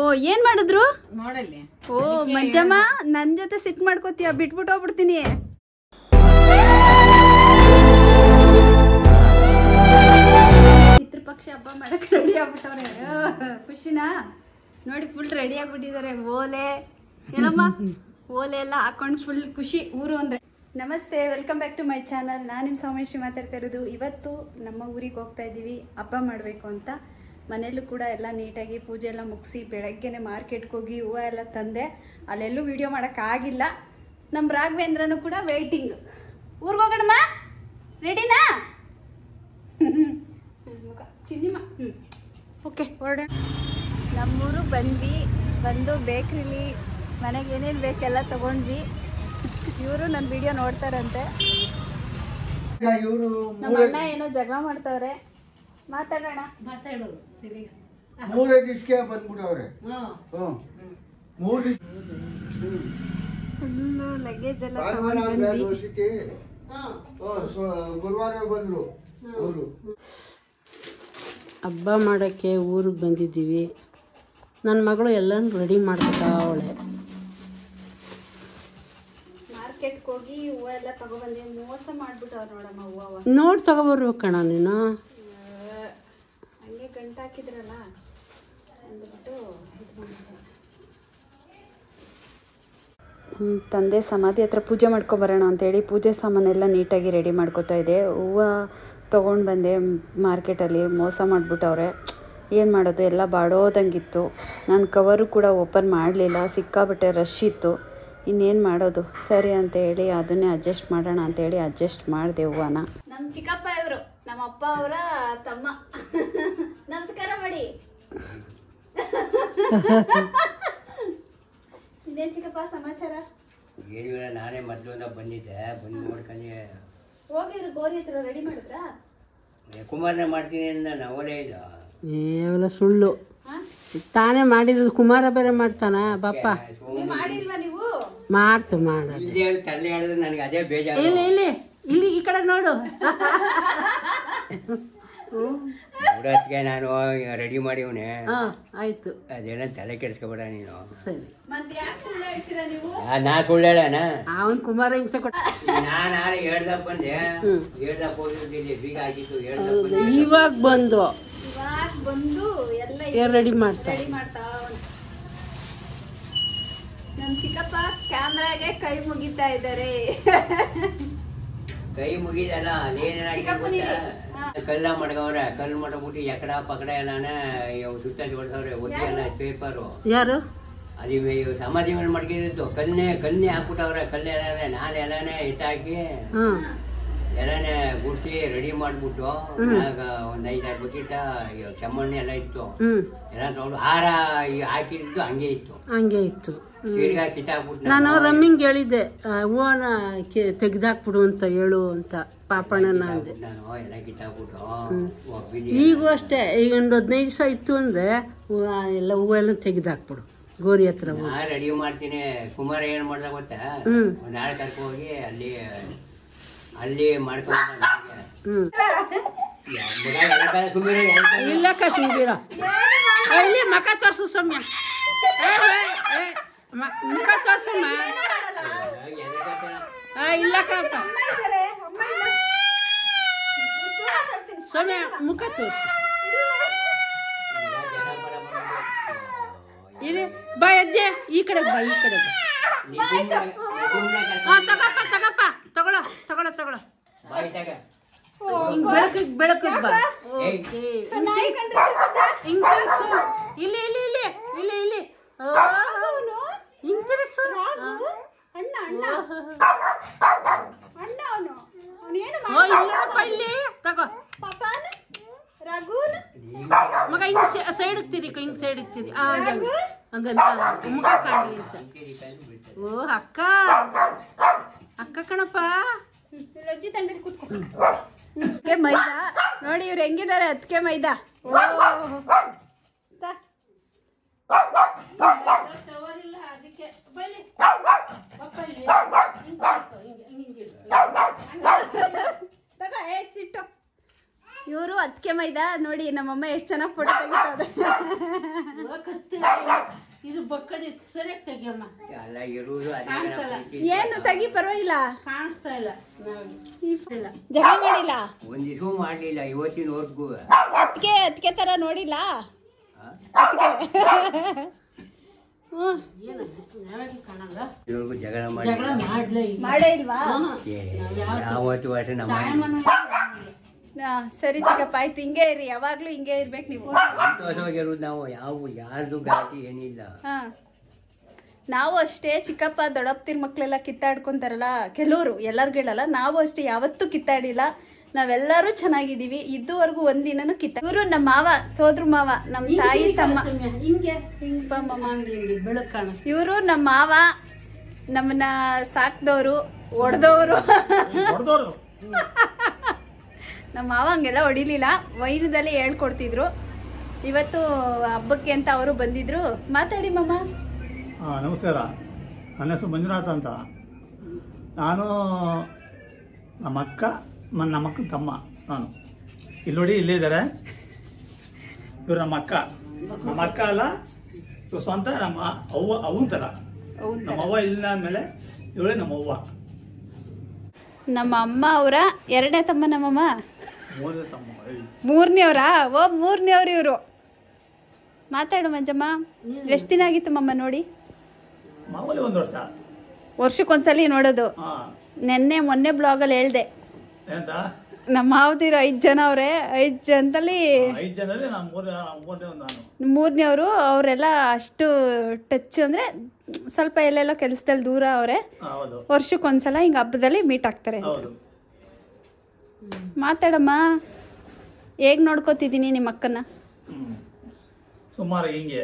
ಓ ಏನ್ ಮಾಡಿದ್ರು ನೋಡಲ್ಲಿ. ಓ ಮಂಜಮ್ಮ ನನ್ ಜೊತೆ ಸಿಟ್ ಮಾಡ್ಕೋತೀಯ, ಬಿಟ್ಬಿಟ್ಟು ಹೋಗ್ಬಿಡ್ತೀನಿ. ಪಿತೃಪಕ್ಷ ಹಬ್ಬ ಮಾಡಕ್ ರೆಡಿ ಆಗ್ಬಿಟ್ಟವ್ರೆ. ಖುಷಿನಾ ನೋಡಿ, ಫುಲ್ ರೆಡಿ ಆಗ್ಬಿಟ್ಟಿದ್ದಾರೆ. ಓಲೆ ಏನಮ್ಮ ಓಲೆ ಎಲ್ಲ ಹಾಕೊಂಡು ಫುಲ್ ಖುಷಿ ಊರು ಅಂದ್ರೆ. ನಮಸ್ತೆ, welcome back to my channel. ನಾನು ನಿಮ್ಮ ಸೌಮೇಶ್ವರಿ ಮಾತಾಡ್ತಾ ಇರೋದು. ಇವತ್ತು ನಮ್ಮ ಊರಿಗೆ ಹೋಗ್ತಾ ಇದ್ದೀವಿ ಹಬ್ಬ ಮಾಡಬೇಕು ಅಂತ. ಮನೆಯಲ್ಲೂ ಕೂಡ ಎಲ್ಲ ನೀಟಾಗಿ ಪೂಜೆ ಎಲ್ಲ ಮುಗಿಸಿ ಬೆಳಗ್ಗೆನೆ ಮಾರ್ಕೆಟ್ಗೆ ಹೋಗಿ ಹೂವು ಎಲ್ಲ ತಂದೆ. ಅಲ್ಲೆಲ್ಲೂ ವಿಡಿಯೋ ಮಾಡೋಕ್ಕಾಗಿಲ್ಲ. ನಮ್ಮ ರಾಘವೇಂದ್ರನೂ ಕೂಡ ವೆಯ್ಟಿಂಗ್. ಊರಿಗೆ ಹೋಗೋಣಮ್ಮ, ರೆಡಿನಾ? ಚಿನ್ನಿಮ್ಮ ಓಕೆ ಹೊರಡೋಣ. ನಮ್ಮೂರಿಗೆ ಬಂದು ಬೇಕ್ರಿಲಿ ಮನೆಗೆ ಏನೇನು ಬೇಕೆಲ್ಲ ತೊಗೊಂಡ್ವಿ. ಇವರು ನನ್ನ ವಿಡಿಯೋ ನೋಡ್ತಾರಂತೆ. ನಮ್ಮ ಅಣ್ಣ ಏನೋ ಜಗಳ ಮಾಡ್ತಾವ್ರೆ, ಮಾತಾಡೋಣ. ಮಾತಾಡು. ಮೂರೇ ದಿವಸಕ್ಕೆ ಬಂದ್ಬಿಟ್ಟವ್ರೆ. ಫುಲ್ಲು ಲಗೇಜ್ ಎಲ್ಲ ಗುರುವಾರ ಬಂದ್ರು ಅವರು. ಹಬ್ಬ ಮಾಡೋಕ್ಕೆ ಊರಿಗೆ ಬಂದಿದ್ದೀವಿ. ನನ್ನ ಮಗಳು ಎಲ್ಲನೂ ರೆಡಿ ಮಾಡ್ತಾ ಅವಳೆ. ಮಾರ್ಕೆಟ್ಗೆ ಹೋಗಿ ಹೂವು ಎಲ್ಲ ತಗೊಬಂದಿ. ಮೋಸ ಮಾಡ್ಬಿಟ್ಟವ್ರು ನೋಡಮ್ಮ ಹೂವು. ನೋಡಿ ತಗೊಬರ್ಬೇಕಣ್ಣ ನೀನು. ಹಂಗೆ ಗಂಟು ಹಾಕಿದ್ರಲ್ಲ ಅಂದ್ಬಿಟ್ಟು ತಂದೆ ಸಮಾಧಿ ಹತ್ರ ಪೂಜೆ ಮಾಡ್ಕೊಬರೋಣ ಅಂತೇಳಿ ಪೂಜೆ ಸಾಮಾನೆಲ್ಲ ನೀಟಾಗಿ ರೆಡಿ ಮಾಡ್ಕೋತಾ ಇದೆ. ಹೂವು ತೊಗೊಂಡು ಬಂದೆ ಮಾರ್ಕೆಟಲ್ಲಿ. ಮೋಸ ಮಾಡಿಬಿಟ್ಟವ್ರೆ. ಏನು ಮಾಡೋದು, ಎಲ್ಲ ಬಾಡೋದಂಗಿತ್ತು. ನಾನು ಕವರು ಕೂಡ ಓಪನ್ ಮಾಡಲಿಲ್ಲ, ಸಿಕ್ಕಾಬಿಟ್ಟೆ ರಶ್ ಇತ್ತು. ಇನ್ನೇನು ಮಾಡೋದು, ಸರಿ ಅಂತೇಳಿ ಅದನ್ನೇ ಅಡ್ಜಸ್ಟ್ ಮಾಡೋಣ ಅಂತೇಳಿ ಅಡ್ಜಸ್ಟ್ ಮಾಡಿದೆ ಹೂವನ. ನಮ್ಮ ಚಿಕ್ಕಪ್ಪ ಇವರು ನಮ್ಮ ಅಪ್ಪ ಅವರ ತಮ್ಮ. ನಮಸ್ಕಾರ ಮಾಡಿ. ಇದೇನು ಚಿಕ್ಕಪ್ಪ ಸಮಾಚಾರ? ಏನಿಲ್ಲ, ನಾನೇ ಮೊದಲು ಬಂದಿದ್ದೆ. ಬಂದು ನೋಡ್ಕೊಂಡು ಹೋಗಿದ್ರು ಗೋರಿ ಹತ್ರ ರೆಡಿ ಮಾಡಿದ್ರಾ? ಕುಮಾರನ ಮಾಡ್ತೀನಿ ಅಂದ ನಾವಲೇ ಇಲ್ಲ. ಅವೆಲ್ಲ ಸುಳ್ಳು. ತಾನೇ ಮಾಡಿದ್ರು. ಕುಮಾರ ಬೇರೆ ಮಾಡ್ತಾನ ಬಾಪ. ಮಾಡಿಲ್ವಾ ನೀವು? ಮಾಡ್ತು ಮಾಡೋದು. ಇಲ್ಲಿ ತಳ್ಳಿ ಹೇಳಿದ್ರೆ ನನಗೆ ಅದೇ ಬೇಜಾರು. ಇಲ್ಲಿ ಈ ಕಡೆ ನೋಡು. ಹುಡತ್ಗೆ ನಾನು ರೆಡಿ ಮಾಡಿವ್ನೆ. ಆಯ್ತು, ಅದೇನ ತಲೆ ಕೆಡಿಸ್ಕೊಬೇಡ ನೀನು. ಸರಿ. ಮತ್ತೆ ಯಾಕೆ ಸುಳ್ಳು ಹೇಳ್ತೀರಾ ನೀವು? ನಾ ಸುಳ್ಳು ಹೇಳಣ? ಅವನ್ ಕುಮಾರ ಹಿಂಸೆ ಕೊಟ್ಟ. ನಾನು ಹೇಳ್ದಪ್ಪ ಬಂದೆ. ಹೇಳ್ದಪ್ಪ ಹೋಗಿರ್ತೀನಿ, ಬೀಗ ಆಗಿತ್ತು. ಹೇಳ್ದಪ್ಪ ಇವಾಗ ಬಂದು ಎಲ್ಲ ರೆಡಿ ಮಾಡ್ತಾ. ನಮ್ ಚಿಕ್ಕಪ್ಪ ಕ್ಯಾಮ್ರಾಗೆ ಕೈ ಮುಗಿತಾ ಇದ್ದಾರೆ. ಕೈ ಮುಗಿದಲ್ಲ, ಕಲ್ಲ ಮಡ್ಗವ್ರೆ. ಕಲ್ಲು ಮಡ್ಬಿಟ್ಟು ಎಕಡ ಪಕಡ ಎಲ್ಲಾನ ಸುತ್ತ ಜೋಡ್ಸವ್ರೆ. ಒತ್ತಿಗೆಲ್ಲ ಪೇಪರು. ಯಾರು? ಅಲ್ಲಿ ಸಮಾಧಿ ಮೇಲೆ ಮಡ್ಗಿದ್ದು ಕನ್ನೆ ಹಾಕ್ಬಿಟ್ಟವ್ರೆ. ಕಲ್ಲು ಎಲ್ಲಾನೆ ನಾನು ಎಲ್ಲಾನೇ ಎತ್ತಾಕಿ ಎಲ್ಲಾನೇ ಗುಡ್ಸಿ ರೆಡಿ ಮಾಡ್ಬಿಟ್ಟು ಒಂದ್ 5-6 ಬಕೆಟ್ ಕೆಮ್ಮಣ್ಣೆ ಎಲ್ಲ ಇತ್ತು. ಎಲ್ಲ ತಗೊಂಡು ಹಾರ ಹಾಕಿದ್ದು ಹಂಗೆ ಇತ್ತು. ಸೀಡ್ಗ ಕಿತ್ತಾಕ್ಬಿಟ್ಟು ನಾನು ರಮ್ಮಿಂಗ್ ಹೇಳಿದ್ದೆ, ಹೂವನ ತೆಗ್ದಾಕ್ಬಿಡು ಅಂತ ಹೇಳು ಅಂತ ಪಾಪಣ್ಣನ ಅಂದೆ. ನಾನು ಎಲ್ಲ ಕಿತ್ತಾಕ್ಬಿಟ್ಟು ಈಗೂ ಅಷ್ಟೇ. ಈಗ ಒಂದು 15 ದಿವಸ ಇತ್ತು ಅಂದ್ರೆ ಎಲ್ಲ ಹೂವೆಲ್ಲ ತೆಗ್ದಾಕ್ಬಿಡು ಗೋರಿ ಹತ್ರ. ನಾ ರೆಡಿ ಮಾಡ್ತೀನಿ. ಕುಮಾರ ಏನ್ ಮಾಡ್ದ ಗೊತ್ತಾ, ಒಂದ್ ಆಳು ಕರ್ಕೊ ಹೋಗಿ ಅಲ್ಲಿ ಮಾಡ್ಕೊಂಡ. ಇಲ್ಲಕ್ಕ ಸುಂದೀರ ಇಲ್ಲಿ ಮಕ ತೋರ್ಸು ಸೌಮ್ಯ. ಮುಖ ತೋರ್ಸಮ್ಮ. ಇಲ್ಲಕ್ಕಪ್ಪ ಸೌಮ್ಯ ಮುಖ ತೋರ್ಸು. ಇಲ್ಲಿ ಬಾ ಎದ್ದೆ, ಈ ಕಡೆ ಬಾ, ಈ ಕಡೆ ಬಾ. ತಗೊಳ ಬೆಳಕಿಗೆ ಬಾ. ಇಲ್ಲಿ ತಗೋ ಮಗ. ಹಿಂಗ್ ಸೈಡ್ ಇಕ್ತೀರಿ, ಹಿಂಗ್ ಸೈಡ್ ಇಕ್ತೀರಿ. ಹಂಗ ಮುಖ ಕಾಣಲಿ ಅಂತ. ಓ ಅಕ್ಕ ಕಣಪ್ಪ. ಮೈದಾ ನೋಡಿ, ಇವ್ರು ಹೆಂಗಿದ್ದಾರೆ. ಅದಕ್ಕೆ ಮೈದಾ. ಸಿಟ್ಟು ಇವರು ಅದಕ್ಕೆ ಮೈದಾ ನೋಡಿ ನಮ್ಮಮ್ಮ ಎಷ್ಟು ಚೆನ್ನಾಗಿ ಫೋಟೋ ತೆಗಿತಾರೆ. ಇದು ಬಕ್ಕಡಿ ಸರಿಯಾಗಿ ತೆಗಿಯಮ್ಮ. ಎಲ್ಲ ಇರುವುದು ಅದೇ ಕಾಣಿಸಲ್ಲ. ಏನು ತೆಗಿ ಪರವಾಗಿಲ್ಲ. ಕಾಣಿಸ್ತಾ ಇಲ್ಲ ಇಲ್ಲ ಜಗಳ ಮಾಡಿಲ್ಲ, ಒಂದ್ ದಿವಸ ಮಾಡ್ಲಿಲ್ಲ ಇವತ್ತಿನ ಹೊರ್ಗೂ ಅದಕ್ಕೆ ತರ ನೋಡಿಲ್ಲ. ಹ್ಮ್ ಯಾವಾಗ್ಲೂ ಕಾಣಲ್ಲ. ಇವ್ರಿಗೂ ಜಗಳ ಜಗಳ ಮಾಡ್ಲೇ ಇಲ್ಲ. ಮಾಡೇ ಇಲ್ವಾ? ಯಾವತ್ತು ವರ್ಷ ನಮ್ಮ ಸರಿ ಚಿಕ್ಕಪ್ಪ ಆಯ್ತು, ಹಿಂಗೆ ಇರಿ, ಯಾವಾಗ್ಲೂ ಹಿಂಗೆ ಇರ್ಬೇಕು ನೀವು. ಸಂತೋಷವಾಗಿರೋದು ನಾವು. ಯಾರ್ದು ಗಲಾಟೆ ಏನಿಲ್ಲ. ಹಾ ನಾವು ಅಷ್ಟೇ ಚಿಕ್ಕಪ್ಪ ದೊಡ್ಡಪ್ಪತಿರ್ ಮಕ್ಳೆಲ್ಲ ಕಿತ್ತಾಡ್ಕೊಂತಾರಲ್ಲ ಕೆಲವರು, ಎಲ್ಲರಿಗೂ ಹೇಳಲ್ಲ, ನಾವು ಅಷ್ಟೇ ಯಾವತ್ತೂ ಕಿತ್ತಾಡಿಲ್ಲ. ನಾವೆಲ್ಲರೂ ಚೆನ್ನಾಗಿದ್ದೀವಿ. ಇದುವರೆಗೂ ಒಂದಿನೂ ಇವರು ನಮ್ಮ ಮಾವ, ಸೋದ್ರ ಮಾವ, ನಮ್ಮ ತಾಯಿ ತಮ್ಮ. ಹಿಂಗೆ ಹಿಂಗೆ ಬೆಳಕು ಕಾಣ. ಇವರು ನಮ್ಮ ಮಾವ, ನಮ್ಮನ್ನ ಸಾಕ್ದವರು, ಹೊಡೆದವರು. ನಮ್ಮ ಮಾವ ಹಂಗೆಲ್ಲ ಹೊಡಿಲಿಲ್ಲ, ವೈನದಲ್ಲಿ ಹೇಳ್ಕೊಡ್ತಿದ್ರು. ಇವತ್ತು ಹಬ್ಬಕ್ಕೆ ಅಂತ ಅವರು ಬಂದಿದ್ರು. ಮಾತಾಡಿ ಮಾಮ. ನಮಸ್ಕಾರ, ನನ್ನ ಹೆಸರು ಮಂಜುನಾಥ್ ಅಂತ. ನಾನು ನಮ್ಮ ಅಕ್ಕನ ತಮ್ಮ. ನಾನು ಇಲ್ಲಿ ನೋಡಿ, ಇಲ್ಲೇ ಇದ್ದಾರೆ ಇವರು. ನಮ್ಮ ಅಕ್ಕ ಅಲ್ಲ, ಇವ್ರು ಸ್ವಂತ ನಮ್ಮ ಅವನ ಥರ. ನಮ್ಮ ಅವ್ವ ಇಲ್ಲ ಅಂದಮೇಲೆ ಇವಳೇ ನಮ್ಮ ಅವ್ವ. ನಮ್ಮ ಅಮ್ಮ ಅವರ ಎರಡನೇ ತಮ್ಮ ನಮ್ಮಮ್ಮ. ಮೂರನೇ ತಮ್ಮ. ಮೂರನೇವ್ರಾ? ಮೂರನೇವ್ರು ಇವರು. ಮಾತಾಡು ಮಂಜಮ್ಮ. ಎಷ್ಟು ದಿನ ಆಗಿತ್ತು ಮಮ್ಮ ನೋಡಿ? ಮಾಮೂಲಿ 1 ವರ್ಷ. ವರ್ಷಕ್ಕೊಂದ್ಸಲಿ ನೋಡೋದು. ಮೊನ್ನೆ ಬ್ಲಾಗಲ್ಲಿ ಹೇಳ್ದೆ, ನಮ್ಮ ಮಾವದಿರು 5 ಜನ ಅವ್ರೆ. 5 ಜನದಲ್ಲಿ 5 ಜನರಲ್ಲಿ ನಾನು ಮೂರನೇವರು. ಅವರೆಲ್ಲ ಅಷ್ಟು ಟಚ್ ಅಂದ್ರೆ ಸ್ವಲ್ಪ ಎಲ್ಲೆಲ್ಲ ಕೆಲಸದಲ್ಲಿ ದೂರ ಅವರೇ. ವರ್ಷಕ್ಕೊಂದ್ಸಲ ಹಿಂಗ ಹಬ್ಬದಲ್ಲಿ ಮೀಟ್ ಆಗ್ತಾರೆ. ಮಾತಾಡಮ್ಮ. ಹೇಗ್ ನೋಡ್ಕೋತಿದ್ದೀನಿ ನಿಮ್ಮ ಅಕ್ಕನ? ಸುಮಾರು ಹಿಂಗೆ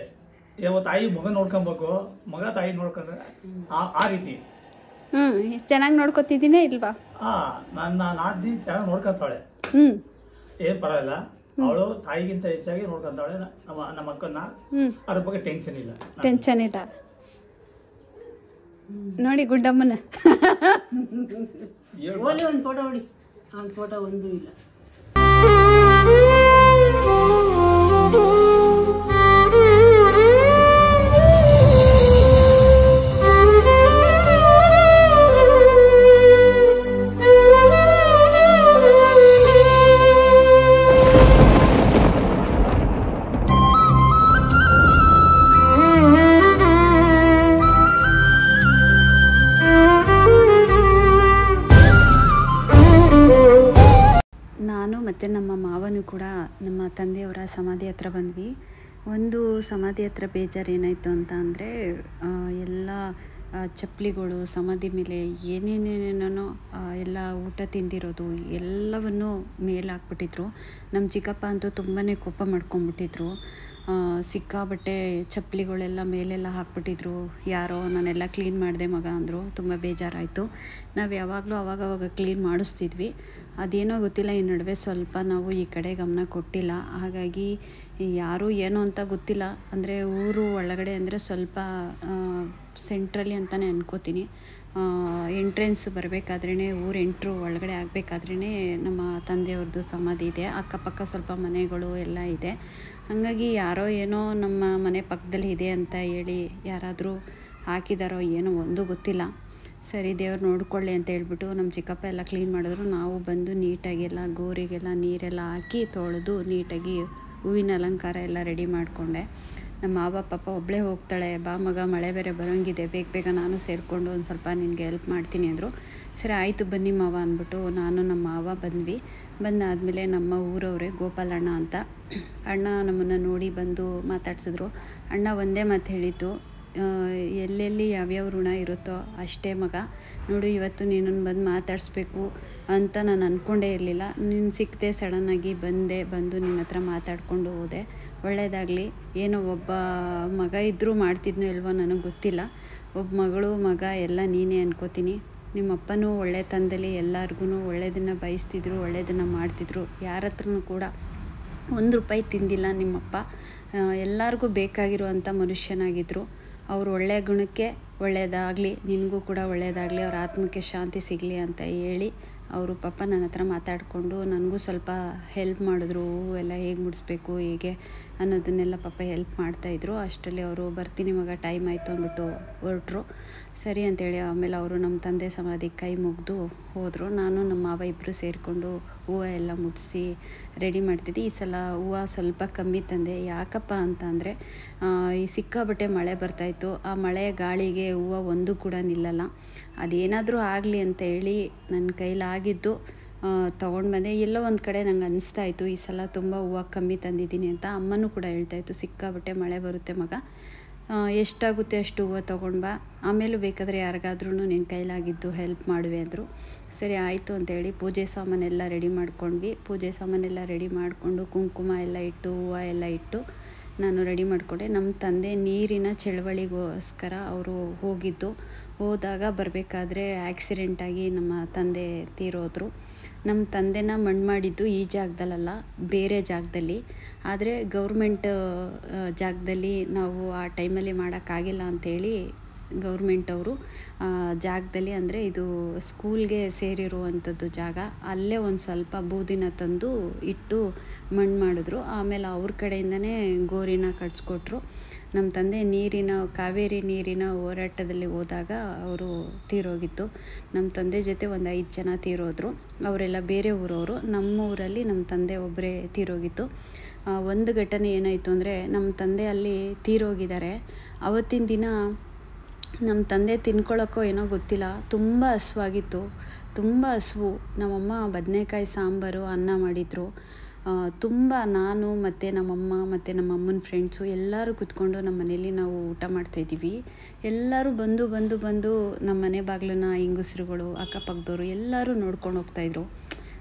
ತಾಯಿ ಮಗ ನೋಡ್ಕೊಬೇಕು, ಮಗ ತಾಯಿ ನೋಡ್ಕೊಂಡ್ರೆ ಆ ರೀತಿ. ಚೆನ್ನಾಗಿ ನೋಡ್ಕೋತಿದ್ದೀನೇ ಇಲ್ವಾ? ನನ್ನ ನಾದಿ ಚೆನ್ನಾಗಿ ನೋಡ್ಕೊಂತಾಳೆ. ಏನ್ ಪರವಾಗಿಲ್ಲ. ಅವಳು ತಾಯಿಗಿಂತ ಹೆಚ್ಚಾಗಿ ನೋಡ್ಕೊಂತಾಳೆ ನಮ್ಮ ಅಕ್ಕನ್ನ. ಅದ್ರ ಬಗ್ಗೆ ಟೆನ್ಷನ್ ಇಲ್ಲ. ನೋಡಿ ಗುಂಡಮ್ಮನ. ಒಂದು ಫೋಟೋ ಹೊಡಿ. ಆ ಫೋಟೋ ಒಂದು ಇಲ್ಲ. ನಾನು ಮತ್ತು ನಮ್ಮ ಮಾವನು ಕೂಡ ನಮ್ಮ ತಂದೆಯವರ ಸಮಾಧಿ ಹತ್ರ ಬಂದ್ವಿ. ಒಂದು ಸಮಾಧಿ ಹತ್ರ ಬೇಜಾರು ಏನಾಯಿತು ಅಂತ ಅಂದರೆ, ಎಲ್ಲ ಚಪ್ಪಲಿಗಳು ಸಮಾಧಿ ಮೇಲೆ ಏನೇನೇನೇನೋ ಎಲ್ಲ ಊಟ ತಿಂದಿರೋದು ಎಲ್ಲವನ್ನು ಮೇಲೆ ಹಾಕ್ಬಿಟ್ಟಿದ್ರು. ನಮ್ಮ ಚಿಕ್ಕಪ್ಪ ಅಂತೂ ತುಂಬಾ ಕೋಪ ಮಾಡ್ಕೊಂಬಿಟ್ಟಿದ್ರು. ಸಿಕ್ಕಾಬಟ್ಟೆ ಚಪ್ಪಲಿಗಳೆಲ್ಲ ಮೇಲೆಲ್ಲ ಹಾಕ್ಬಿಟ್ಟಿದ್ರು. ಯಾರೋ ನಾನೆಲ್ಲ ಕ್ಲೀನ್ ಮಾಡಿದೆ ಮಗ ಅಂದರು. ತುಂಬ ಬೇಜಾರಾಯಿತು. ನಾವು ಯಾವಾಗಲೂ ಅವಾಗವಾಗ ಕ್ಲೀನ್ ಮಾಡಿಸ್ತಿದ್ವಿ. ಅದೇನೋ ಗೊತ್ತಿಲ್ಲ, ಈ ನಡುವೆ ಸ್ವಲ್ಪ ನಾವು ಈ ಕಡೆ ಗಮನ ಕೊಟ್ಟಿಲ್ಲ. ಹಾಗಾಗಿ ಯಾರು ಏನೋ ಅಂತ ಗೊತ್ತಿಲ್ಲ. ಅಂದರೆ ಊರು ಒಳಗಡೆ ಅಂದರೆ ಸ್ವಲ್ಪ ಸೆಂಟ್ರಲ್ಲಿ ಅಂತಲೇ ಅನ್ಕೋತೀನಿ. ಎಂಟ್ರೆನ್ಸ್ ಬರಬೇಕಾದ್ರೇ, ಊರು ಎಂಟ್ರು ಒಳಗಡೆ ಆಗಬೇಕಾದ್ರೇ ನಮ್ಮ ತಂದೆಯವ್ರದ್ದು ಸಮಾಧಿ ಇದೆ. ಅಕ್ಕಪಕ್ಕ ಸ್ವಲ್ಪ ಮನೆಗಳು ಎಲ್ಲ ಇದೆ. ಹಾಗಾಗಿ ಯಾರೋ ಏನೋ ನಮ್ಮ ಮನೆ ಪಕ್ಕದಲ್ಲಿ ಇದೆ ಅಂತ ಹೇಳಿ ಯಾರಾದರೂ ಹಾಕಿದಾರೋ ಏನೋ ಒಂದು ಗೊತ್ತಿಲ್ಲ. ಸರಿ ದೇವ್ರು ನೋಡ್ಕೊಳ್ಳಿ ಅಂತ ಹೇಳ್ಬಿಟ್ಟು ನಮ್ಮ ಚಿಕ್ಕಪ್ಪ ಎಲ್ಲ ಕ್ಲೀನ್ ಮಾಡಿದ್ರು. ನಾವು ಬಂದು ನೀಟಾಗೆಲ್ಲ ಗೋರಿಗೆಲ್ಲ ನೀರೆಲ್ಲ ಹಾಕಿ ತೊಳೆದು ನೀಟಾಗಿ ಹೂವಿನ ಅಲಂಕಾರ ಎಲ್ಲ ರೆಡಿ ಮಾಡಿಕೊಂಡೆ. ನಮ್ಮ ಮಾವ ಪಾಪ ಒಬ್ಬಳೇ ಹೋಗ್ತಾಳೆ, ಬಾ ಮಗ ಮಳೆ ಬೇರೆ ಬರೋಂಗಿದೆ, ಬೇಗ ನಾನು ಸೇರಿಕೊಂಡು ಒಂದು ಸ್ವಲ್ಪ ನಿನಗೆ ಹೆಲ್ಪ್ ಮಾಡ್ತೀನಿ ಅಂದರು. ಸರಿ ಆಯಿತು ಬನ್ನಿ ಮಾವ ಅಂದ್ಬಿಟ್ಟು ನಾನು ನಮ್ಮ ಮಾವ ಬಂದ್ವಿ. ಬಂದಾದಮೇಲೆ ನಮ್ಮ ಊರವರೇ ಗೋಪಾಲಣ್ಣ ಅಂತ ಅಣ್ಣ ನಮ್ಮನ್ನು ನೋಡಿ ಬಂದು ಮಾತಾಡ್ಸಿದ್ರು. ಅಣ್ಣ ಒಂದೇ ಮಾತು ಹೇಳಿತು, ಎಲ್ಲೆಲ್ಲಿ ಯಾವ್ಯಾವ ಋಣ ಇರುತ್ತೋ ಅಷ್ಟೇ ಮಗ. ನೋಡು ಇವತ್ತು ನೀನನ್ನು ಬಂದು ಮಾತಾಡಿಸ್ಬೇಕು ಅಂತ ನಾನು ಅಂದ್ಕೊಂಡೇ ಇರಲಿಲ್ಲ. ನೀನು ಸಿಕ್ಕದೆ ಸಡನ್ನಾಗಿ ಬಂದು ನಿನ್ನ ಹತ್ರ ಮಾತಾಡ್ಕೊಂಡು ಹೋದೆ. ಒಳ್ಳೆಯದಾಗಲಿ. ಏನೋ ಒಬ್ಬ ಮಗ ಇದ್ದರೂ ಮಾಡ್ತಿದ್ನೋ ಇಲ್ವೋ ನನಗೆ ಗೊತ್ತಿಲ್ಲ. ಒಬ್ಬ ಮಗ ಎಲ್ಲ ನೀನೇ ಅನ್ಕೋತೀನಿ. ನಿಮ್ಮಪ್ಪನೂ ಒಳ್ಳೆ ತಂದೆಲಿ ಎಲ್ಲರಿಗೂ ಒಳ್ಳೆಯದನ್ನು ಬಯಸ್ತಿದ್ರು, ಒಳ್ಳೆಯದನ್ನು ಮಾಡ್ತಿದ್ರು. ಯಾರ ಹತ್ರನೂ ಕೂಡ 1 ರೂಪಾಯಿ ತಿಂದಿಲ್ಲ ನಿಮ್ಮಪ್ಪ. ಎಲ್ಲರಿಗೂ ಬೇಕಾಗಿರುವಂಥ ಮನುಷ್ಯನಾಗಿದ್ದರು. ಅವ್ರ ಒಳ್ಳೆಯ ಗುಣಕ್ಕೆ ಒಳ್ಳೆಯದಾಗಲಿ, ನಿನಗೂ ಕೂಡ ಒಳ್ಳೆಯದಾಗಲಿ, ಅವ್ರ ಆತ್ಮಕ್ಕೆ ಶಾಂತಿ ಸಿಗಲಿ ಅಂತ ಹೇಳಿ ಅವರು ಪಾಪ ನನ್ನ ಹತ್ರ ಮಾತಾಡಿಕೊಂಡು ನನಗೂ ಸ್ವಲ್ಪ ಹೆಲ್ಪ್ ಮಾಡಿದ್ರು. ಎಲ್ಲ ಹೇಗೆ ಮುಡಿಸ್ಬೇಕು ಹೇಗೆ ಅನ್ನೋದನ್ನೆಲ್ಲ ಪಾಪ ಹೆಲ್ಪ್ ಮಾಡ್ತಾಯಿದ್ರು. ಅಷ್ಟರಲ್ಲಿ ಅವರು ಬರ್ತೀನಿ ಮಗ ಟೈಮ್ ಆಯಿತು ಅಂದ್ಬಿಟ್ಟು ಹೊರಟ್ರು. ಸರಿ ಅಂತೇಳಿ ಆಮೇಲೆ ಅವರು ನಮ್ಮ ತಂದೆ ಸಮಾಧಿಗೆ ಕೈ ಮುಗಿದು ಹೋದರು. ನಾನು ನಮ್ಮ ಮಾವ ಇಬ್ಬರು ಸೇರಿಕೊಂಡು ಹೂವು ಎಲ್ಲ ಮುಡಿಸಿ ರೆಡಿ ಮಾಡ್ತಿದ್ದೆ. ಈ ಸಲ ಹೂವು ಸ್ವಲ್ಪ ಕಮ್ಮಿ ತಂದೆ. ಯಾಕಪ್ಪ ಅಂತ ಅಂದರೆ ಈ ಸಿಕ್ಕಾಬಟ್ಟೆ ಮಳೆ ಬರ್ತಾಯಿತ್ತು. ಆ ಮಳೆ ಗಾಳಿಗೆ ಹೂವು ಒಂದು ಕೂಡ ನಿಲ್ಲಲ್ಲ. ಅದೇನಾದರೂ ಆಗಲಿ ಅಂತ ಹೇಳಿ ನನ್ನ ಕೈಲಾಗಿದ್ದು ತೊಗೊಂಡು ಬಂದೆ. ಎಲ್ಲೋ ಒಂದು ಕಡೆ ನಂಗೆ ಅನಿಸ್ತಾಯಿತ್ತು ಈ ಸಲ ತುಂಬ ಹೂವು ಕಮ್ಮಿ ತಂದಿದ್ದೀನಿ ಅಂತ. ಅಮ್ಮನೂ ಕೂಡ ಹೇಳ್ತಾಯಿತ್ತು ಸಿಕ್ಕಾಬಟ್ಟೆ ಮಳೆ ಬರುತ್ತೆ ಮಗ, ಎಷ್ಟಾಗುತ್ತೆ ಅಷ್ಟು ಹೂವು ತೊಗೊಂಡು ಬಾ, ಆಮೇಲೂ ಬೇಕಾದರೆ ಯಾರಿಗಾದ್ರೂ ನಿನ್ನ ಕೈಲಾಗಿದ್ದು ಹೆಲ್ಪ್ ಮಾಡುವೆ ಅಂದರು. ಸರಿ ಆಯಿತು ಅಂತೇಳಿ ಪೂಜೆ ಸಾಮಾನೆಲ್ಲ ರೆಡಿ ಮಾಡ್ಕೊಂಡ್ವಿ. ಪೂಜೆ ಸಾಮಾನೆಲ್ಲ ರೆಡಿ ಮಾಡಿಕೊಂಡು ಕುಂಕುಮ ಎಲ್ಲ ಇಟ್ಟು ಹೂವು ಎಲ್ಲ ಇಟ್ಟು ನಾನು ರೆಡಿ ಮಾಡಿಕೊಂಡೆ. ನಮ್ಮ ತಂದೆ ನೀರಿನ ಚಳವಳಿಗೋಸ್ಕರ ಅವರು ಹೋದಾಗ ಬರಬೇಕಾದ್ರೆ ಆಕ್ಸಿಡೆಂಟಾಗಿ ನಮ್ಮ ತಂದೆ ತೀರೋದ್ರು. ನಮ್ಮ ತಂದೆನ ಮಣ್ಣು ಮಾಡಿದ್ದು ಈ ಜಾಗದಲ್ಲ, ಬೇರೆ ಜಾಗದಲ್ಲಿ. ಆದರೆ ಗೌರ್ಮೆಂಟ್ ಜಾಗದಲ್ಲಿ ನಾವು ಆ ಟೈಮಲ್ಲಿ ಮಾಡೋಕ್ಕಾಗಿಲ್ಲ ಅಂಥೇಳಿ ಗೌರ್ಮೆಂಟ್ ಅವರು ಜಾಗದಲ್ಲಿ, ಅಂದರೆ ಇದು ಸ್ಕೂಲ್ಗೆ ಸೇರಿರುವಂಥದ್ದು ಜಾಗ, ಅಲ್ಲೇ ಒಂದು ಸ್ವಲ್ಪ ಬೂದಿನ ತಂದು ಇಟ್ಟು ಮಣ್ಣು ಮಾಡಿದ್ರು. ಆಮೇಲೆ ಅವ್ರ ಕಡೆಯಿಂದನೇ ಗೋರಿನ ಕಟ್ಸ್ಕೊಟ್ರು. ನಮ್ಮ ತಂದೆ ಕಾವೇರಿ ನೀರಿನ ಹೋರಾಟದಲ್ಲಿ ಹೋದಾಗ ಅವರು ತೀರೋಗಿತ್ತು. ನಮ್ಮ ತಂದೆ ಜೊತೆ ಒಂದು 5 ಜನ ತೀರೋದ್ರು. ಅವರೆಲ್ಲ ಬೇರೆ ಊರವರು. ನಮ್ಮ ಊರಲ್ಲಿ ನಮ್ಮ ತಂದೆ ಒಬ್ಬರೇ ತೀರೋಗಿತ್ತು. ಒಂದು ಘಟನೆ ಏನಾಯಿತು ಅಂದರೆ, ನಮ್ಮ ತಂದೆ ಅಲ್ಲಿ ತೀರೋಗಿದ್ದಾರೆ. ಅವತ್ತಿನ ದಿನ ನಮ್ಮ ತಂದೆ ತಿನ್ಕೊಳ್ಳೋಕ್ಕೋ ಏನೋ ಗೊತ್ತಿಲ್ಲ, ತುಂಬ ಹಸುವಾಗಿತ್ತು, ತುಂಬ ಹಸಿವು. ನಮ್ಮಮ್ಮ ಬದನೆಕಾಯಿ ಸಾಂಬಾರು ಅನ್ನ ಮಾಡಿದರು. ತುಂಬ ನಾನು ಮತ್ತು ನಮ್ಮಮ್ಮ ಮತ್ತು ನಮ್ಮಮ್ಮನ ಫ್ರೆಂಡ್ಸು ಎಲ್ಲರೂ ಕೂತ್ಕೊಂಡು ನಮ್ಮ ಮನೇಲಿ ನಾವು ಊಟ ಮಾಡ್ತಾಯಿದ್ದೀವಿ. ಎಲ್ಲರೂ ಬಂದು ನಮ್ಮ ಮನೆ ಬಾಗಿಲನ್ನ ಹೆಂಗಸ್ರುಗಳು ಅಕ್ಕಪಕ್ಕದವರು ಎಲ್ಲರೂ ನೋಡ್ಕೊಂಡು ಹೋಗ್ತಾಯಿದ್ರು.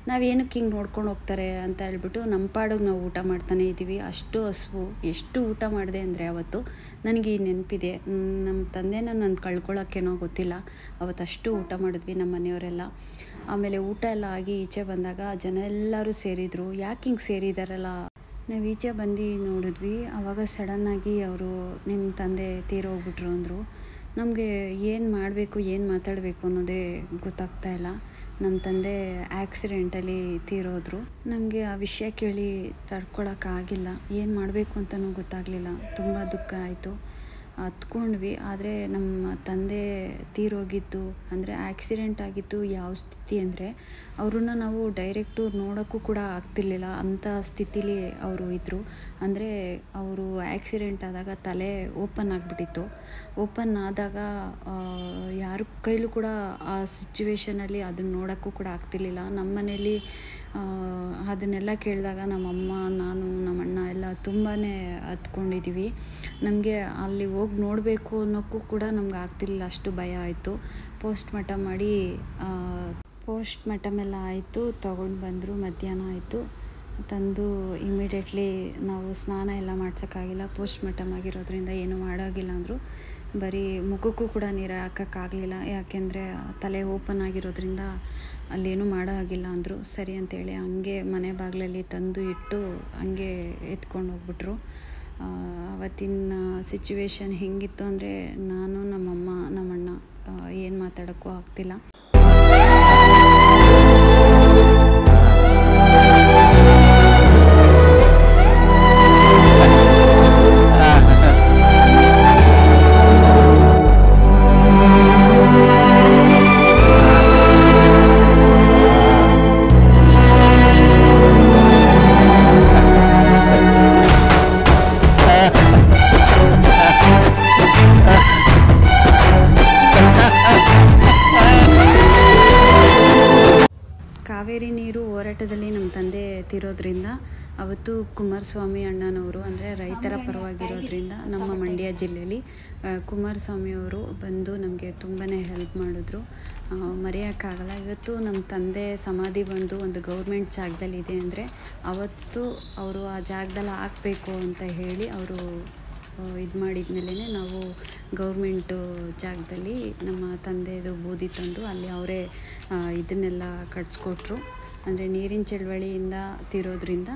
ನಾವೇನಕ್ಕೆ ಹಿಂಗೆ ನೋಡ್ಕೊಂಡು ಹೋಗ್ತಾರೆ ಅಂತ ಹೇಳ್ಬಿಟ್ಟು ನಮ್ಮ ಪಾಡಿಗೆ ನಾವು ಊಟ ಮಾಡ್ತಾನೆ ಇದ್ದೀವಿ. ಅಷ್ಟು ಹಸಿವು. ಎಷ್ಟು ಊಟ ಮಾಡಿದೆ ಅಂದರೆ ಅವತ್ತು ನನಗೆ ಈ ನೆನಪಿದೆ. ನಮ್ಮ ತಂದೆನ ನಾನು ಕಳ್ಕೊಳ್ಳೋಕ್ಕೇನೋ ಗೊತ್ತಿಲ್ಲ, ಅವತ್ತು ಅಷ್ಟು ಊಟ ಮಾಡಿದ್ವಿ ನಮ್ಮ ಮನೆಯವರೆಲ್ಲ. ಆಮೇಲೆ ಊಟ ಎಲ್ಲ ಆಗಿ ಈಚೆ ಬಂದಾಗ ಜನ ಎಲ್ಲರೂ ಸೇರಿದರು. ಯಾಕೆ ಹಿಂಗೆ ಸೇರಿದಾರಲ್ಲ, ನಾವು ಈಚೆ ಬಂದು ನೋಡಿದ್ವಿ. ಆವಾಗ ಸಡನ್ನಾಗಿ ಅವರು ನಿಮ್ಮ ತಂದೆ ತೀರೋಗ್ಬಿಟ್ರು ಅಂದರು. ನಮಗೆ ಏನು ಮಾಡಬೇಕು ಏನು ಮಾತಾಡಬೇಕು ಅನ್ನೋದೇ ಗೊತ್ತಾಗ್ತಾಯಿಲ್ಲ. ನಮ್ಮ ತಂದೆ ಆಕ್ಸಿಡೆಂಟಲ್ಲಿ ತೀರೋದ್ರು. ನಮಗೆ ಆ ವಿಷಯ ಕೇಳಿ ತಡ್ಕೊಳಕ್ಕಾಗಿಲ್ಲ, ಏನು ಮಾಡಬೇಕು ಅಂತಲೂ ಗೊತ್ತಾಗಲಿಲ್ಲ. ತುಂಬ ದುಃಖ ಆಯಿತು. ಹತ್ಕೊಂಡ್ವಿ. ಆದರೆ ನಮ್ಮ ತಂದೆ ತೀರೋಗಿದ್ದು ಅಂದರೆ ಆಕ್ಸಿಡೆಂಟ್ ಆಗಿದ್ದು ಯಾವ ಸ್ಥಿತಿ ಅಂದರೆ, ಅವ್ರನ್ನ ನಾವು ಡೈರೆಕ್ಟು ನೋಡೋಕ್ಕೂ ಕೂಡ ಆಗ್ತಿರ್ಲಿಲ್ಲ, ಅಂಥ ಸ್ಥಿತಿಲಿ ಅವರು ಇದ್ದರು. ಅಂದರೆ ಅವರು ಆಕ್ಸಿಡೆಂಟ್ ಆದಾಗ ತಲೆ ಓಪನ್ ಆಗಿಬಿಟ್ಟಿತ್ತು. ಓಪನ್ ಆದಾಗ ಯಾರ ಕೈಲೂ ಕೂಡ ಆ ಸಿಚುವೇಷನಲ್ಲಿ ಅದನ್ನು ನೋಡೋಕ್ಕೂ ಕೂಡ ಆಗ್ತಿರ್ಲಿಲ್ಲ. ನಮ್ಮ ಮನೇಲಿ ಅದನ್ನೆಲ್ಲ ಕೇಳಿದಾಗ ನಮ್ಮಮ್ಮ, ನಾನು, ನಮ್ಮಣ್ಣ ಎಲ್ಲ ತುಂಬಾ ಹತ್ಕೊಂಡಿದ್ದೀವಿ. ನಮಗೆ ಅಲ್ಲಿ ಹೋಗಿ ನೋಡಬೇಕು ಅನ್ನೋಕ್ಕೂ ಕೂಡ ನಮ್ಗೆ ಆಗ್ತಿರ್ಲಿಲ್ಲ, ಅಷ್ಟು ಭಯ ಆಯಿತು. ಪೋಸ್ಟ್ ಮಾರ್ಟಮ್ ಎಲ್ಲ ಆಯಿತು. ತೊಗೊಂಡು ಬಂದರು. ಮಧ್ಯಾಹ್ನ ಆಯಿತು. ತಂದು ಇಮಿಡಿಯೇಟ್ಲಿ ನಾವು ಸ್ನಾನ ಎಲ್ಲ ಮಾಡ್ಸೋಕ್ಕಾಗಿಲ್ಲ, ಪೋಸ್ಟ್ ಮಾರ್ಟಮ್ ಆಗಿರೋದ್ರಿಂದ ಏನೂ ಮಾಡೋಗಿಲ್ಲ ಅಂದರು. ಬರೀ ಮುಖಕ್ಕೂ ಕೂಡ ನೀರು ಹಾಕೋಕ್ಕಾಗಲಿಲ್ಲ, ಯಾಕೆಂದರೆ ತಲೆ ಓಪನ್ ಆಗಿರೋದ್ರಿಂದ ಅಲ್ಲೇನೂ ಮಾಡೋ ಆಗಿಲ್ಲ ಅಂದರು. ಸರಿ ಅಂತೇಳಿ ಹಂಗೆ ಮನೆ ಬಾಗಿಲಲ್ಲಿ ತಂದು ಇಟ್ಟು ಹಂಗೆ ಎತ್ಕೊಂಡು ಹೋಗ್ಬಿಟ್ರು. ಅವತ್ತಿನ ಸಿಚುವೇಶನ್ ಹೆಂಗಿತ್ತು ಅಂದರೆ, ನಾನು, ನಮ್ಮಮ್ಮ, ನಮ್ಮಣ್ಣ ಏನು ಮಾತಾಡೋಕ್ಕೂ ಆಗ್ತಿಲ್ಲ. ಕಾವೇರಿ ನೀರು ಹೋರಾಟದಲ್ಲಿ ನಮ್ಮ ತಂದೆ ತೀರೋದ್ರಿಂದ ಅವತ್ತು ಕುಮಾರಸ್ವಾಮಿ ಅಣ್ಣನವರು, ಅಂದರೆ ರೈತರ ಪರವಾಗಿರೋದ್ರಿಂದ ನಮ್ಮ ಮಂಡ್ಯ ಜಿಲ್ಲೆಯಲ್ಲಿ ಕುಮಾರಸ್ವಾಮಿಯವರು ಬಂದು ನಮಗೆ ತುಂಬಾ ಹೆಲ್ಪ್ ಮಾಡಿದ್ರು. ಮರೆಯೋಕ್ಕಾಗಲ್ಲ. ಇವತ್ತು ನಮ್ಮ ತಂದೆ ಸಮಾಧಿ ಬಂದು ಒಂದು ಗೌರ್ಮೆಂಟ್ ಜಾಗದಲ್ಲಿದೆ ಅಂದರೆ, ಅವತ್ತು ಅವರು ಆ ಜಾಗದಲ್ಲಿ ಹಾಕಬೇಕು ಅಂತ ಹೇಳಿ ಅವರು ಇದು ಮಾಡಿದ್ಮೇಲೆ ನಾವು ಗೌರ್ಮೆಂಟು ಜಾಗದಲ್ಲಿ ನಮ್ಮ ತಂದೆದು ಬೂದಿ ತಂದು ಅಲ್ಲಿ ಅವರೇ ಇದನ್ನೆಲ್ಲ ಕಟ್ಸ್ಕೊಟ್ರು. ಅಂದರೆ ನೀರಿನ ಚಳವಳಿಯಿಂದ ತೀರೋದ್ರಿಂದ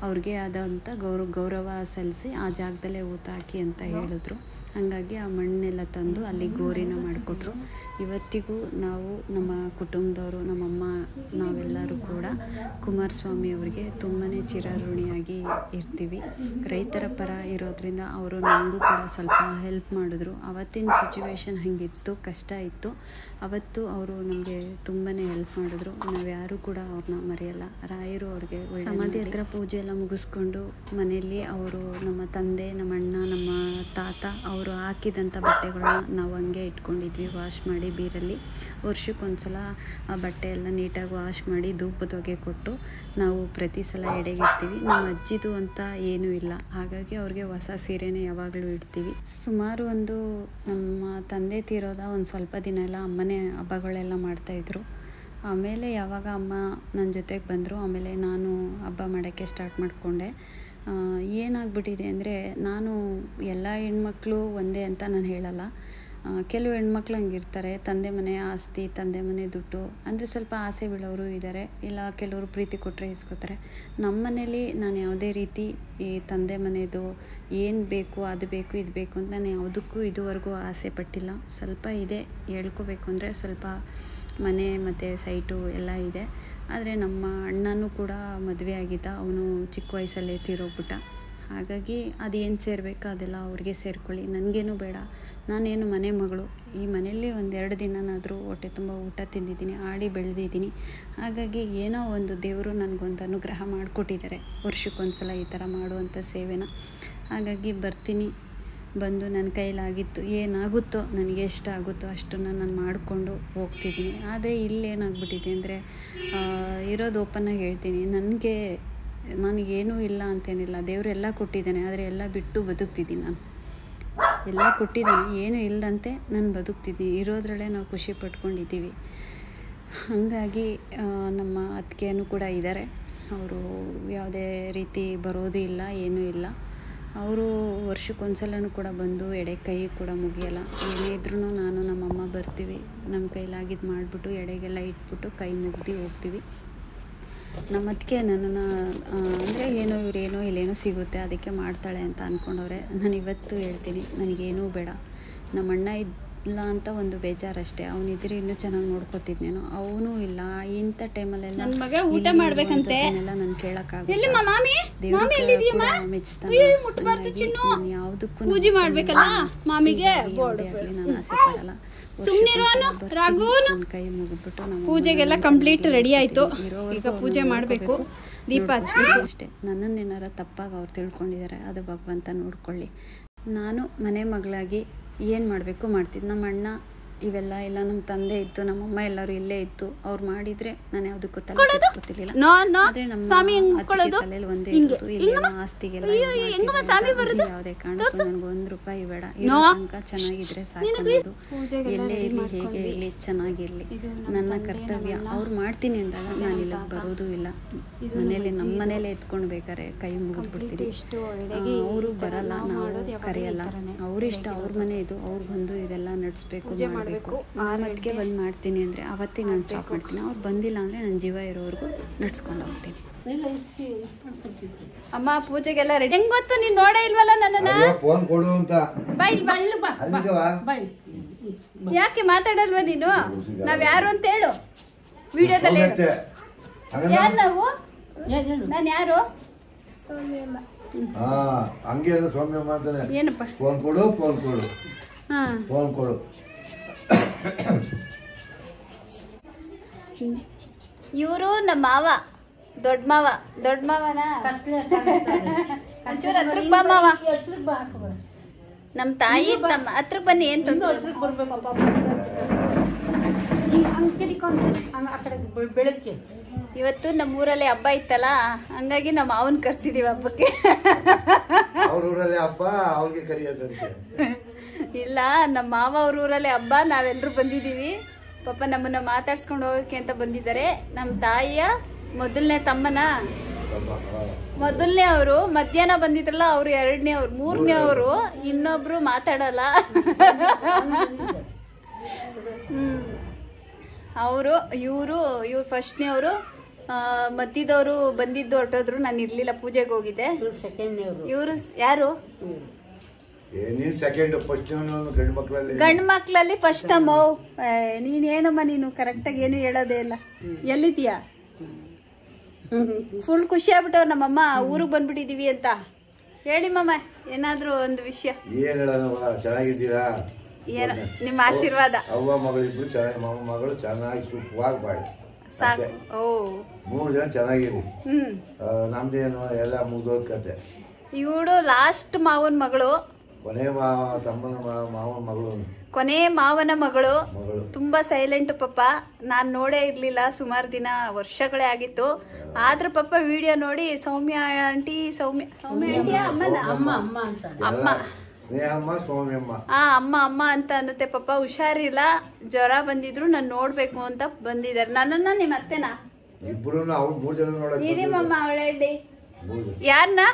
ಅವ್ರಿಗೆ ಆದಂಥ ಗೌರವ ಸಲ್ಲಿಸಿ ಆ ಜಾಗದಲ್ಲೇ ಊತ ಹಾಕಿ ಅಂತ ಹೇಳಿದ್ರು. ಹಾಗಾಗಿ ಆ ಮಣ್ಣೆಲ್ಲ ತಂದು ಅಲ್ಲಿ ಗೋರಿನ ಮಾಡಿಕೊಟ್ರು. ಇವತ್ತಿಗೂ ನಾವು ನಮ್ಮ ಕುಟುಂಬದವರು, ನಮ್ಮಮ್ಮ, ನಾವೆಲ್ಲರೂ ಕೂಡ ಕುಮಾರಸ್ವಾಮಿ ಅವರಿಗೆ ತುಂಬಾ ಚಿರಋಣಿಯಾಗಿ ಇರ್ತೀವಿ. ರೈತರ ಪರ ಇರೋದ್ರಿಂದ ಅವರು ನಮಗೂ ಕೂಡ ಸ್ವಲ್ಪ ಹೆಲ್ಪ್ ಮಾಡಿದ್ರು. ಅವತ್ತಿನ ಸಿಚುವೇಶನ್ ಹಾಗಿತ್ತು, ಕಷ್ಟ ಇತ್ತು. ಅವತ್ತು ಅವರು ನಮಗೆ ತುಂಬಾ ಹೆಲ್ಪ್ ಮಾಡಿದ್ರು. ನಾವು ಯಾರೂ ಕೂಡ ಅವ್ರನ್ನ ಮರೆಯಲ್ಲ. ರಾಯರು ಅವ್ರಿಗೆ ಸಮಾಧಿ ಹತ್ರ ಪೂಜೆ ಎಲ್ಲ ಮುಗಿಸ್ಕೊಂಡು ಮನೆಯಲ್ಲಿ ಅವರು ನಮ್ಮ ತಂದೆ, ನಮ್ಮ ಅಣ್ಣ, ನಮ್ಮ ತಾತ ಅವರು ಹಾಕಿದಂಥ ಬಟ್ಟೆಗಳನ್ನ ನಾವು ಹಂಗೆ ಇಟ್ಕೊಂಡಿದ್ವಿ, ವಾಶ್ ಮಾಡಿ ಬೀರಲ್ಲಿ. ವರ್ಷಕ್ಕೊಂದ್ಸಲ ಆ ಬಟ್ಟೆ ಎಲ್ಲ ನೀಟಾಗಿ ವಾಶ್ ಮಾಡಿ ಧೂಪದ ಹೊಗೆ ಕೊಟ್ಟು ನಾವು ಪ್ರತಿ ಸಲ ಎಡೆಗಿಡ್ತೀವಿ. ನಮ್ಮ ಅಜ್ಜಿದು ಅಂತ ಏನೂ ಇಲ್ಲ, ಹಾಗಾಗಿ ಅವ್ರಿಗೆ ಹೊಸ ಸೀರೆನೇ ಯಾವಾಗಲೂ ಇಡ್ತೀವಿ. ಸುಮಾರು ಒಂದು ನಮ್ಮ ತಂದೆ ತೀರೋದ ಒಂದು ಸ್ವಲ್ಪ ದಿನ ಎಲ್ಲ ಅಮ್ಮನೇ ಹಬ್ಬಗಳೆಲ್ಲ ಮಾಡ್ತಾಯಿದ್ರು. ಆಮೇಲೆ ಯಾವಾಗ ಅಮ್ಮ ನನ್ನ ಜೊತೆಗೆ ಬಂದರು, ಆಮೇಲೆ ನಾನು ಹಬ್ಬ ಮಾಡೋಕ್ಕೆ ಸ್ಟಾರ್ಟ್ ಮಾಡಿಕೊಂಡೆ. ಏನಾಗ್ಬಿಟ್ಟಿದೆ ಅಂದರೆ, ನಾನು ಎಲ್ಲ ಹೆಣ್ಮಕ್ಳು ಒಂದೇ ಅಂತ ನಾನು ಹೇಳಲ್ಲ. ಕೆಲವು ಹೆಣ್ಮಕ್ಳು ಹಂಗಿರ್ತಾರೆ, ತಂದೆ ಮನೆ ಆಸ್ತಿ, ತಂದೆ ಮನೆ ದುಡ್ಡು ಅಂದರೆ ಸ್ವಲ್ಪ ಆಸೆ ಬೀಳೋರು ಇದ್ದಾರೆ. ಇಲ್ಲ ಕೆಲವರು ಪ್ರೀತಿ ಕೊಟ್ಟರೆ ಇಸ್ಕೋತಾರೆ. ನಮ್ಮ ಮನೇಲಿ ನಾನು ಯಾವುದೇ ರೀತಿ ಈ ತಂದೆ ಮನೆದು ಏನು ಬೇಕು, ಅದು ಬೇಕು, ಇದು ಬೇಕು ಅಂತ ನಾನು ಯಾವುದಕ್ಕೂ ಇದುವರೆಗೂ ಆಸೆ ಪಟ್ಟಿಲ್ಲ. ಸ್ವಲ್ಪ ಇದೆ, ಹೇಳ್ಕೋಬೇಕು ಅಂದರೆ ಸ್ವಲ್ಪ ಮನೆ ಮತ್ತು ಸೈಟು ಎಲ್ಲ ಇದೆ. ಆದರೆ ನಮ್ಮ ಅಣ್ಣನೂ ಕೂಡ ಮದುವೆ ಆಗಿದ್ದ, ಅವನು ಚಿಕ್ಕ ವಯಸ್ಸಲ್ಲೇ ತೀರೋಗ್ಬಿಟ್ಟ. ಹಾಗಾಗಿ ಅದೇನು ಸೇರಬೇಕು ಅದೆಲ್ಲ ಅವ್ರಿಗೆ ಸೇರ್ಕೊಳ್ಳಿ, ನನಗೇನು ಬೇಡ. ನಾನೇನು ಮನೆ ಮಗಳು, ಈ ಮನೆಯಲ್ಲಿ 1-2 ದಿನನಾದರೂ ಹೊಟ್ಟೆ ತುಂಬ ಊಟ ತಿಂದಿದ್ದೀನಿ, ಆಡಿ ಬೆಳೆದಿದ್ದೀನಿ. ಹಾಗಾಗಿ ಏನೋ ಒಂದು ದೇವರು ನನಗೊಂದು ಅನುಗ್ರಹ ಮಾಡಿಕೊಟ್ಟಿದ್ದಾರೆ, ವರ್ಷಕ್ಕೊಂದ್ಸಲ ಈ ಥರ ಮಾಡುವಂಥ ಸೇವೆನ. ಹಾಗಾಗಿ ಬರ್ತೀನಿ, ಬಂದು ನನ್ನ ಕೈಲಾಗಿತ್ತು ಏನಾಗುತ್ತೋ, ನನಗೆ ಎಷ್ಟು ಆಗುತ್ತೋ ಅಷ್ಟನ್ನು ನಾನು ಮಾಡಿಕೊಂಡು ಹೋಗ್ತಿದ್ದೀನಿ. ಆದರೆ ಇಲ್ಲೇನಾಗ್ಬಿಟ್ಟಿದೆ ಅಂದರೆ, ಇರೋದು ಓಪನ್ನಾಗಿ ಹೇಳ್ತೀನಿ, ನನಗೇನೂ ಇಲ್ಲ ಅಂತೇನಿಲ್ಲ. ದೇವರೆಲ್ಲ ಕೊಟ್ಟಿದ್ದಾನೆ, ಆದರೆ ಎಲ್ಲ ಬಿಟ್ಟು ಬದುಕ್ತಿದ್ದೀನಿ. ನಾನು ಎಲ್ಲ ಕೊಟ್ಟಿದ್ದಾನೆ, ಏನೂ ಇಲ್ಲದಂತೆ ನಾನು ಬದುಕ್ತಿದ್ದೀನಿ. ಇರೋದ್ರಲ್ಲೇ ನಾವು ಖುಷಿ ಪಟ್ಕೊಂಡಿದ್ದೀವಿ. ಹಾಗಾಗಿ ನಮ್ಮ ಅತ್ತಿಗೆನೂ ಕೂಡ ಇದ್ದಾರೆ. ಅವರು ಯಾವುದೇ ರೀತಿ ಬರೋದು ಇಲ್ಲ, ಏನೂ ಇಲ್ಲ. ಅವರು ವರ್ಷಕ್ಕೊಂದ್ಸಲನೂ ಕೂಡ ಬಂದು ಎಡೆ ಕೈ ಕೂಡ ಮುಗಿಯಲ್ಲ. ಏನೇ ಇದ್ರೂ ನಾನು ನಮ್ಮಮ್ಮ ಬರ್ತೀವಿ, ನಮ್ಮ ಕೈಲಾಗಿದ್ದು ಮಾಡಿಬಿಟ್ಟು ಎಡೆಗೆಲ್ಲ ಇಟ್ಬಿಟ್ಟು ಕೈ ಮುಗ್ದು ಹೋಗ್ತೀವಿ. ನಮ್ಮ ಅತ್ತಿಗೆ ನನ್ನನ್ನು ಅಂದರೆ ಇವರೇನೋ ಇಲ್ಲೇನೋ ಸಿಗುತ್ತೆ ಅದಕ್ಕೆ ಮಾಡ್ತಾಳೆ ಅಂತ ಅಂದ್ಕೊಂಡವ್ರೆ. ನಾನು ಇವತ್ತು ಹೇಳ್ತೀನಿ, ನನಗೇನೂ ಬೇಡ. ನಮ್ಮ ಅಣ್ಣ ಇಲ್ಲ ಅಂತ ಒಂದು ಬೇಜಾರಷ್ಟೇ. ಅವನಿದ್ರೆ ಇನ್ನೂ ಚೆನ್ನಾಗಿ ನೋಡ್ಕೊತಿದ್ನೇನೋ, ಅವನು ಇಲ್ಲ. ಇಂಥ ಟೈಮಲ್ಲೆಲ್ಲ ನನ್ನ ಮಗ ಊಟ ಮಾಡ್ಬೇಕಂತೆ ನಾನು ಕೇಳೋಕ್ಕಾಗಲ್ಲ. ಯಾವುದಕ್ಕೂ ಪೂಜೆ ಮಾಡ್ಬೇಕಲ್ಲ ಮಾಮಿಗೆ, ನಾನು ಆಸೆ ಪಡಲ್ಲ. ಕೈ ಮುಗಿದ್ಬಿಟ್ಟು ಪೂಜೆಗೆಲ್ಲ ಕಂಪ್ಲೀಟ್ ರೆಡಿ ಆಯ್ತು. ಈಗ ಪೂಜೆ ಮಾಡಬೇಕು, ದೀಪ ಹಚ್ಬೇಕು ಅಷ್ಟೇ. ನನ್ನನ್ನೇನಾರ ತಪ್ಪಾಗಿ ಅವ್ರು ತಿಳ್ಕೊಂಡಿದ್ದಾರೆ, ಅದು ಭಗವಂತ ನೋಡ್ಕೊಳ್ಳಿ. ನಾನು ಮನೆ ಮಗಳಾಗಿ ಏನು ಮಾಡಬೇಕು ಮಾಡ್ತಿದ್ದೆ. ನಮ್ಮ ಅಣ್ಣ ಇವೆಲ್ಲ ಇಲ್ಲ, ನಮ್ಮ ತಂದೆ ಇತ್ತು, ನಮ್ಮಮ್ಮ ಎಲ್ಲರೂ ಇಲ್ಲೇ ಇತ್ತು. ಅವ್ರು ಮಾಡಿದರೆ ನಾನು ಯಾವುದಕ್ಕೂ ತಲೆ ಕೆಡಿಸ್ಕೊತಿರ್ಲಿಲ್ಲ. ಆದರೆ ನಮ್ಮ ತಲೆಯಲ್ಲಿ ಒಂದೇ ಇತ್ತು, ಇಲ್ಲೇನೋ ಆಸ್ತಿಗೆಲ್ಲ ಯಾವುದೇ ಕಾರಣಕ್ಕೂ ನನಗೆ 1 ರೂಪಾಯಿ ಬೇಡ. ಇರೋ ತನಕ ಚೆನ್ನಾಗಿದ್ರೆ ಸಾಕು. ಎಲ್ಲೇ ಇರಲಿ, ಹೇಗೆ ಇರಲಿ, ಚೆನ್ನಾಗಿರಲಿ. ನನ್ನ ಕರ್ತವ್ಯ ಅವ್ರು ಮಾಡ್ತೀನಿ ಅಂದಾಗ ನಾನು ಇಲ್ಲಿಗೆ ಬರೋದು ಇಲ್ಲ. ಮನೇಲಿ ನಮ್ಮ ಮನೇಲೆ ಎತ್ಕೊಂಡು ಬೇಕಾರೆ ಕೈ ಮುಗಿದ್ಬಿಡ್ತೀನಿ. ಅವರು ಬರಲ್ಲ, ನಾವು ಕರೆಯಲ್ಲ. ಅವರಿಷ್ಟ, ಅವ್ರ ಮನೆ ಇದು, ಅವ್ರು ಬಂದು ಇದೆಲ್ಲ ನಡೆಸ್ಬೇಕು, ಮಾಡಬೇಕು. ಅವತ್ತಿಗೆ ಬಂದು ಮಾಡ್ತೀನಿ ಅಂದರೆ ಅವತ್ತೇ ನಾನು ಸ್ಟಾಪ್ ಮಾಡ್ತೀನಿ. ಅವ್ರು ಬಂದಿಲ್ಲ ಅಂದರೆ ನನ್ನ ಜೀವ ಇರೋವರೆಗೂ ನಡ್ಸ್ಕೊಂಡು ಹೋಗ್ತೀನಿ. ಅಮ್ಮ ಪೂಜೆಗೆಲ್ಲ ರೆಡಿ. ಹೆಂಗ್ ಗೊತ್ತು, ನೀನ್ ನೋಡೇ ಇಲ್ವಲ್ಲ ನನ್ನನ್ನ? ಫೋನ್ ಕೊಡು ಅಂತ. ಯಾಕೆ ಮಾತಾಡಲ್ವ ನೀನು? ನಾವ್ ಯಾರು ಅಂತ ಹೇಳು ವಿಡಿಯೋದಲ್ಲಿ. ಯಾರು ನಾವು? ನಾನು ಯಾರು? ಹಂಗೆ ಸೌಮ್ಯ ಮಾತಾನೆ. ಏನಪ್ಪ? ಫೋನ್ ಕೊಡು, ಫೋನ್ ಕೊಡು, ಫೋನ್ ಕೊಡು. ಇವರು ನಮ್ಮ ಮಾವ, ದೊಡ್ಡ ಮಾವನ ಒಂಚೂರು ಹತ್ರಕ್ಕೆ ಬಾ ಮಾವ. ನಮ್ಮ ತಾಯಿ ತಮ್ಮ ಹತ್ರಕ್ಕೆ ಬನ್ನಿ. ಏನ್ ಬೆಳಗ್ಗೆ ಇವತ್ತು ನಮ್ಮೂರಲ್ಲಿ ಹಬ್ಬ ಇತ್ತಲ್ಲ, ಹಂಗಾಗಿ ನಮ್ಮ ಮಾವನ್ ಕರ್ಸಿದೀವಿ ಹಬ್ಬಕ್ಕೆ. ಅವ್ರ ಊರಲ್ಲಿ ಹಬ್ಬ, ಅವ್ರಿಗೆ ಕರಿಯೋದಂತೆ. ಇಲ್ಲ, ನಮ್ಮ ಮಾವ ಅವ್ರ ಊರಲ್ಲಿ ಹಬ್ಬ, ನಾವೆಲ್ಲರೂ ಬಂದಿದ್ದೀವಿ. ಪಾಪ ನಮ್ಮನ್ನ ಮಾತಾಡ್ಸ್ಕೊಂಡು ಹೋಗೋಕ್ಕೆ ಅಂತ ಬಂದಿದ್ದಾರೆ. ನಮ್ಮ ತಾಯಿಯ ಮೊದಲನೇ ತಮ್ಮನ ಮೊದಲನೇ ಅವರು ಮಧ್ಯಾಹ್ನ ಬಂದಿದ್ರಲ್ಲ, ಅವರು 2ನೇ ಅವ್ರು, 3ನೇ ಅವರು. ಇನ್ನೊಬ್ರು ಮಾತಾಡಲ್ಲ. ಇವರು ಫಸ್ಟ್ನೇ ಅವರು. ಮಧ್ಯದವರು ಬಂದಿದ್ದು ಹೊರಟೋದ್ರು, ನಾನು ಇರ್ಲಿಲ್ಲ, ಪೂಜೆಗೆ ಹೋಗಿದ್ದೆ. ಇವರು ಯಾರು? ನೀನ್ ಸೆಕೆಂಡ್ ಫಸ್ಟ್ ಗಂಡು ಮಕ್ಕಳಲ್ಲಿ ಗಂಡು ಮಕ್ಳಲ್ಲಿ ಫಸ್ಟ್ ಅಮ್ಮೋ. ನೀನೇನಮ್ಮ ನೀನು ಕರೆಕ್ಟಾಗಿ ಏನು ಹೇಳೋದೇ ಇಲ್ಲ. ಎಲ್ಲಿದ್ದೀಯಾ? ಫುಲ್ ಖುಷಿ ಆಗ್ಬಿಟ್ಟವ್ ನಮ್ಮಮ್ಮ ಊರಿಗೆ ಬಂದ್ಬಿಟ್ಟಿದೀವಿ ಅಂತ. ಹೇಳಿ ಮಮ್ಮ ಏನಾದ್ರು ಒಂದು ವಿಷಯ. ಏನ್ ಹೇಳೋಣವ್ವ, ಚೆನ್ನಾಗಿದ್ದೀರಾ? ಏನ ನಿಮ್ಮ ಆಶೀರ್ವಾದ. ಅವ್ವ ಮಗಳಿಬ್ರು ಚೆನ್ನಾಗಿ, ಮಾವ ಮಗಳು ಚೆನ್ನಾಗಿ ಸುಖವಾಗಿ ಬಾಳಿ ಸಾಕು. ಓ 3 ಜನ ಚೆನ್ನಾಗಿರಿ. ನಮ್ದೇನು ಎಲ್ಲ ಮುಗ್ದೋದ್ ಕತೆ. ಇವಳು ಲಾಸ್ಟ್ ಮಾವನ ಮಗಳು, ಕೊನೆ ತಮ್ಮನ ಮಾವನ ಮಗಳು, ಕೊನೆ ಮಾವನ ಮಗಳು. ಮಗಳು ತುಂಬಾ ಸೈಲೆಂಟ್ ಪಾಪ. ನಾನು ನೋಡೇ ಇರ್ಲಿಲ್ಲ, ಸುಮಾರು ದಿನ ವರ್ಷಗಳೇ ಆಗಿತ್ತು. ಆದ್ರೂ ಪಾಪ ವಿಡಿಯೋ ನೋಡಿ ಸೌಮ್ಯ ಆಂಟಿ ಆಂಟಿಯ ಅಮ್ಮ ಸ್ನೇಹಮ್ಮ ಸೌಮ್ಯಮ್ಮ ಅಮ್ಮ ಅಮ್ಮ ಅಂತ ಅನ್ನತ್ತೆ ಪಾಪ. ಹುಷಾರಿಲ್ಲ, ಜ್ವರ ಬಂದಿದ್ರು ನಾನು ನೋಡ್ಬೇಕು ಅಂತ ಬಂದಿದ್ದಾರೆ. ನನ್ನನ್ನ ನಿಮ್ಮ ಅತ್ತೆನಾ? ಇಬ್ರು ಅವ್ರು 3 ಜನ ನೋಡಕ್ ಇರಿಮಮ್ಮ ಅವಳ ಹೇಳಿ. 3 ಜನ ಯಾರನ್ನ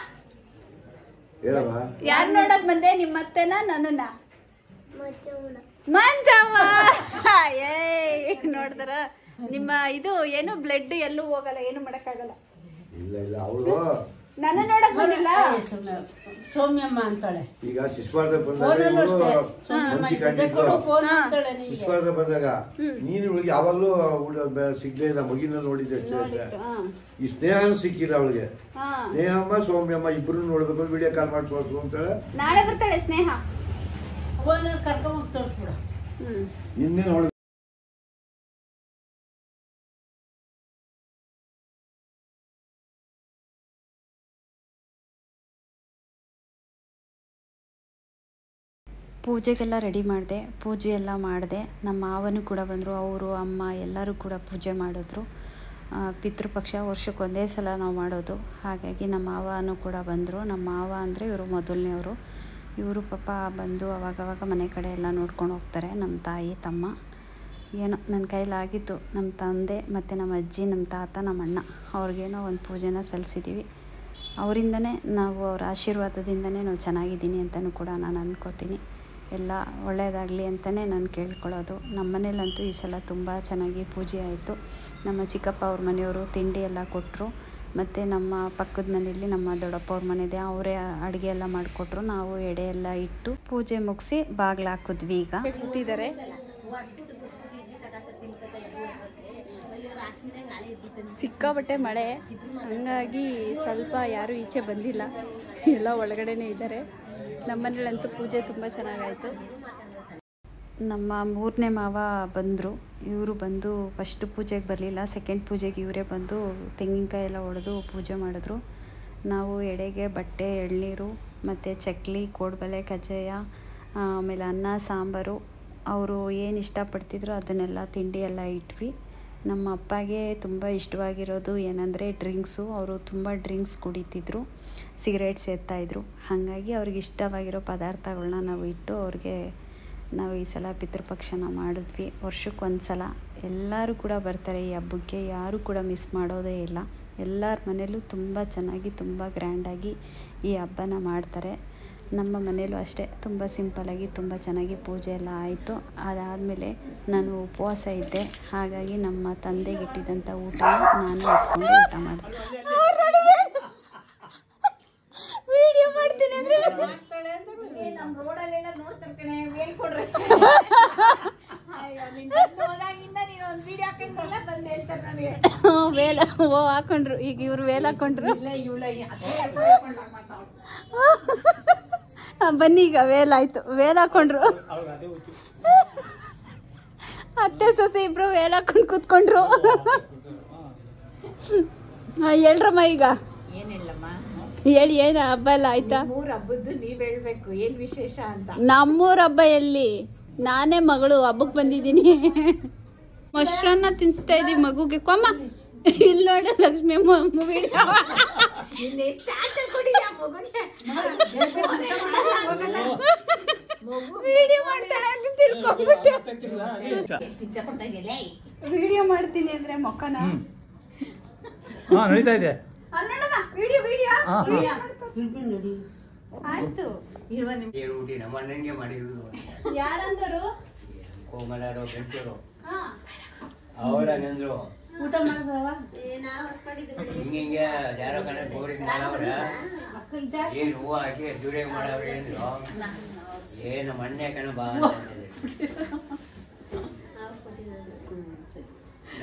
ಹೇಳಮ್ಮ. ಯಾರು ನೋಡಕ್ ಬಂದೆ? ನಿಮ್ಮ ಅತ್ತೆನಾ ನನ್ನನ್ನ? ಮಂಜವ್ವ. ಏ ನೋಡಿದ್ರ ನಿಮ್ಮ ಇದು ಏನು ಬ್ಲಡ್ ಎಲ್ಲೂ ಹೋಗಲ್ಲ, ಏನು ಮಾಡಕ್ಕಾಗಲ್ಲ. ಇಲ್ಲ ಅವಳು ನನ್ನ ನೋಡಕ್ ಬಂದಿಲ್ಲ. ಸೌಮ್ಯಮ್ಮ ಅಂತಾಳೆ. ಈಗ ಶಿಶುವಾರ್ಧ ಬಂದಾಗ ಶಿಶುವಾರ್ಧ ಬಂದಾಗ ನೀನು ಇವಳಿಗೆ ಯಾವಾಗ್ಲೂ ಸಿಗ್ಲೇ ಇಲ್ಲ, ಮಗಿನ ನೋಡಿದ್ದೆ ಅಷ್ಟೇ. ಈ ಸ್ನೇಹನು ಸಿಕ್ಕಿಲ್ಲ ಅವಳಿಗೆ. ಸ್ನೇಹಮ್ಮ ಸೌಮ್ಯಮ್ಮ ಇಬ್ರು ನೋಡ್ಬೇಕು, ವಿಡಿಯೋ ಕಾಲ್ ಮಾಡಿ ತೋರಿಸು ಅಂತಾಳೆ. ನಾಳೆ ಬರ್ತಾಳೆ ಸ್ನೇಹ. ಕರ್ಕೊಂಡ್ ಹೋಗ್ತಾಳೆ ಕೂಡ. ಇನ್ನೇ ನೋಡ್ ಪೂಜೆಗೆಲ್ಲ ರೆಡಿ ಮಾಡಿದೆ, ಪೂಜೆ ಎಲ್ಲ ಮಾಡಿದೆ. ನಮ್ಮ ಮಾವನು ಕೂಡ ಬಂದರು, ಅವರು ಅಮ್ಮ ಎಲ್ಲರೂ ಕೂಡ ಪೂಜೆ ಮಾಡಿದ್ರು. ಪಿತೃಪಕ್ಷ ವರ್ಷಕ್ಕೆ ಒಂದೇ ಸಲ ನಾವು ಮಾಡೋದು, ಹಾಗಾಗಿ ನಮ್ಮ ಮಾವನು ಕೂಡ ಬಂದರು. ನಮ್ಮ ಮಾವ ಅಂದರೆ ಇವರು ಮೊದಲನೇವರು. ಇವರು ಪಾಪ ಬಂದು ಅವಾಗವಾಗ ಮನೆ ಕಡೆ ಎಲ್ಲ ನೋಡ್ಕೊಂಡು ಹೋಗ್ತಾರೆ. ನಮ್ಮ ತಾಯಿ ತಮ್ಮ ಏನೋ ನನ್ನ ಕೈಲಾಗಿತ್ತು. ನಮ್ಮ ತಂದೆ ಮತ್ತು ನಮ್ಮ ಅಜ್ಜಿ, ನಮ್ಮ ತಾತ, ನಮ್ಮ ಅಣ್ಣ ಅವ್ರಿಗೇನೋ ಒಂದು ಪೂಜೆನ ಸಲ್ಲಿಸಿದ್ದೀವಿ. ಅವರಿಂದನೇ ನಾವು, ಅವರ ಆಶೀರ್ವಾದದಿಂದನೇ ನಾವು ಚೆನ್ನಾಗಿದ್ದೀನಿ ಅಂತಲೂ ಕೂಡ ನಾನು ಅಂದ್ಕೋತೀನಿ. ಎಲ್ಲ ಒಳ್ಳೆಯದಾಗಲಿ ಅಂತಲೇ ನಾನು ಕೇಳ್ಕೊಳ್ಳೋದು. ನಮ್ಮ ಮನೇಲಂತೂ ಈ ಸಲ ತುಂಬ ಚೆನ್ನಾಗಿ ಪೂಜೆ ಆಯಿತು. ನಮ್ಮ ಚಿಕ್ಕಪ್ಪ ಅವ್ರ ಮನೆಯವರು ತಿಂಡಿ ಎಲ್ಲ ಕೊಟ್ಟರು. ಮತ್ತು ನಮ್ಮ ಪಕ್ಕದ ಮನೆಯಲ್ಲಿ ನಮ್ಮ ದೊಡ್ಡಪ್ಪ ಅವ್ರ ಮನೆಯಿದೆ, ಅವರೇ ಅಡುಗೆ ಎಲ್ಲ ಮಾಡಿಕೊಟ್ರು. ನಾವು ಎಡೆ ಎಲ್ಲ ಇಟ್ಟು ಪೂಜೆ ಮುಗಿಸಿ ಬಾಗಿಲು ಹಾಕಿದ್ವಿ. ಈಗ ಕೂತಿದ್ದಾರೆ. ಸಿಕ್ಕಾಬಟ್ಟೆ ಮಳೆ, ಹಂಗಾಗಿ ಸ್ವಲ್ಪ ಯಾರೂ ಈಚೆ ಬಂದಿಲ್ಲ, ಎಲ್ಲ ಒಳಗಡೆನೇ ಇದ್ದಾರೆ. ನಮ್ಮನೇಲಂತೂ ಪೂಜೆ ತುಂಬ ಚೆನ್ನಾಗಾಯಿತು. ನಮ್ಮ 3ನೇ ಮಾವ ಬಂದರು. ಇವರು ಬಂದು ಫಸ್ಟ್ ಪೂಜೆಗೆ ಬರಲಿಲ್ಲ, ಸೆಕೆಂಡ್ ಪೂಜೆಗೆ ಇವರೇ ಬಂದು ತೆಂಗಿನಕಾಯಿ ಎಲ್ಲ ಹೊಡೆದು ಪೂಜೆ ಮಾಡಿದ್ರು. ನಾವು ಎಡೆಗೆ ಬಟ್ಟೆ, ಎಳ್ನೀರು ಮತ್ತು ಚಕ್ಲಿ, ಕೋಡ್ಬಳೆ, ಕಜ್ಜಾಯ, ಆಮೇಲೆ ಅನ್ನ ಸಾಂಬಾರು, ಅವರು ಏನು ಇಷ್ಟಪಡ್ತಿದ್ರು ಅದನ್ನೆಲ್ಲ ತಿಂಡಿ ಎಲ್ಲ ಇಟ್ವಿ. ನಮ್ಮ ಅಪ್ಪಗೆ ತುಂಬ ಇಷ್ಟವಾಗಿರೋದು ಏನಂದರೆ ಡ್ರಿಂಕ್ಸು. ಅವರು ತುಂಬ ಡ್ರಿಂಕ್ಸ್ ಕುಡಿತಿದ್ರು, ಸಿಗರೇಟ್ ಸೇರ್ತಾಯಿದ್ರು. ಹಾಗಾಗಿ ಅವ್ರಿಗೆ ಇಷ್ಟವಾಗಿರೋ ಪದಾರ್ಥಗಳನ್ನ ನಾವು ಇಟ್ಟು ಅವ್ರಿಗೆ ನಾವು ಈ ಸಲ ಪಿತೃಪಕ್ಷನ ಮಾಡಿದ್ವಿ. ವರ್ಷಕ್ಕೊಂದು ಸಲ ಎಲ್ಲರೂ ಕೂಡ ಬರ್ತಾರೆ ಈ ಹಬ್ಬಕ್ಕೆ, ಯಾರೂ ಕೂಡ ಮಿಸ್ ಮಾಡೋದೇ ಇಲ್ಲ. ಎಲ್ಲರ ಮನೇಲೂ ತುಂಬ ಚೆನ್ನಾಗಿ, ತುಂಬ ಗ್ರ್ಯಾಂಡಾಗಿ ಈ ಹಬ್ಬನ ಮಾಡ್ತಾರೆ. ನಮ್ಮ ಮನೇಲೂ ಅಷ್ಟೇ ತುಂಬ ಸಿಂಪಲಾಗಿ ತುಂಬ ಚೆನ್ನಾಗಿ ಪೂಜೆ ಎಲ್ಲ ಆಯಿತು. ಅದಾದಮೇಲೆ ನಾನು ಉಪವಾಸ ಇದ್ದೆ, ಹಾಗಾಗಿ ನಮ್ಮ ತಂದೆಗೆ ಇಟ್ಟಿದ್ದಂಥ ಊಟನ ನಾನು ಎತ್ಕೊಂಡು ಊಟ ಮಾಡಿದೆ. ವಿಡಿಯೋ ಮಾಡ್ತೀನಿ ಅಂದರೆ ವೇಲ್ ಹಾಕೊಂಡ್ರು. ಈಗ ಇವ್ರು ವೇಲ್ ಹಾಕೊಂಡ್ರು. ಬನ್ನಿ, ಈಗ ವೇಲ್ ಆಯ್ತು. ವೇಲ್ ಹಾಕೊಂಡ್ರು. ಅತ್ತೆ ಸೊಸೆ ಇಬ್ರು ವೇಲ್ ಹಾಕೊಂಡು ಕೂತ್ಕೊಂಡ್ರು. ಹೇಳ್ರಮ್ಮ ಈಗ. ಏನಿಲ್ಲಮ್ಮ, ಹೇಳಿ, ಏನು ಹಬ್ಬ ಎಲ್ಲ ಆಯ್ತಾ? 3 ಹಬ್ಬದ್ದು ನೀವ್ ಹೇಳ್ಬೇಕು ಏನ್ ವಿಶೇಷ ಅಂತ. ನಮ್ಮೂರ ಹಬ್ಬ ಎಲ್ಲಿ? ನಾನೇ ಮಗಳು ಹಬ್ಬಕ್ಕೆ ಬಂದಿದ್ದೀನಿ. ಮೊಸರನ್ನ ತಿನ್ಸ್ತಾ ಇದ್ದೀವಿ ಮಗುಗೆ. ಕೊಮ್ಮ ಇಲ್ಲಿ ನೋಡು ಲಕ್ಷ್ಮಿ ವಿಡಿಯೋ ಮಾಡ್ತಾಳೆ ಅಂತ ತಿರ್ಕೊಂಡ್ಬಿಟ್ಟು ವಿಡಿಯೋ ಮಾಡ್ತೀನಿ ಅಂದ್ರೆ ಮೊಕ್ಕನ ನಡೀತಾ ಇದೆ. ಆಯ್ತು. ಊಟಿ ನಮ್ಮ ಅಣ್ಣನಿಗೆ ಮಾಡಿದ್ರು. ಯಾರಂದರು? ಕೋಮಲಾರು ಬೆಂಚೂರು ಅವ್ರ ಹಂಗಂದ್ರು ಊಟ ಮಾಡಿದ್ರವ ಹಿಂಗೆ ಯಾರೋ ಕಡೆ ಬೋರಿಂಗ್ ಮಾಡವ್ರ ಏನು ಹೂವು ಹಾಕಿ ದುಡಿಯೋಕೆ ಮಾಡವ್ರ ಏನು ಮಣ್ಣೆ ಕಣ ಬಾ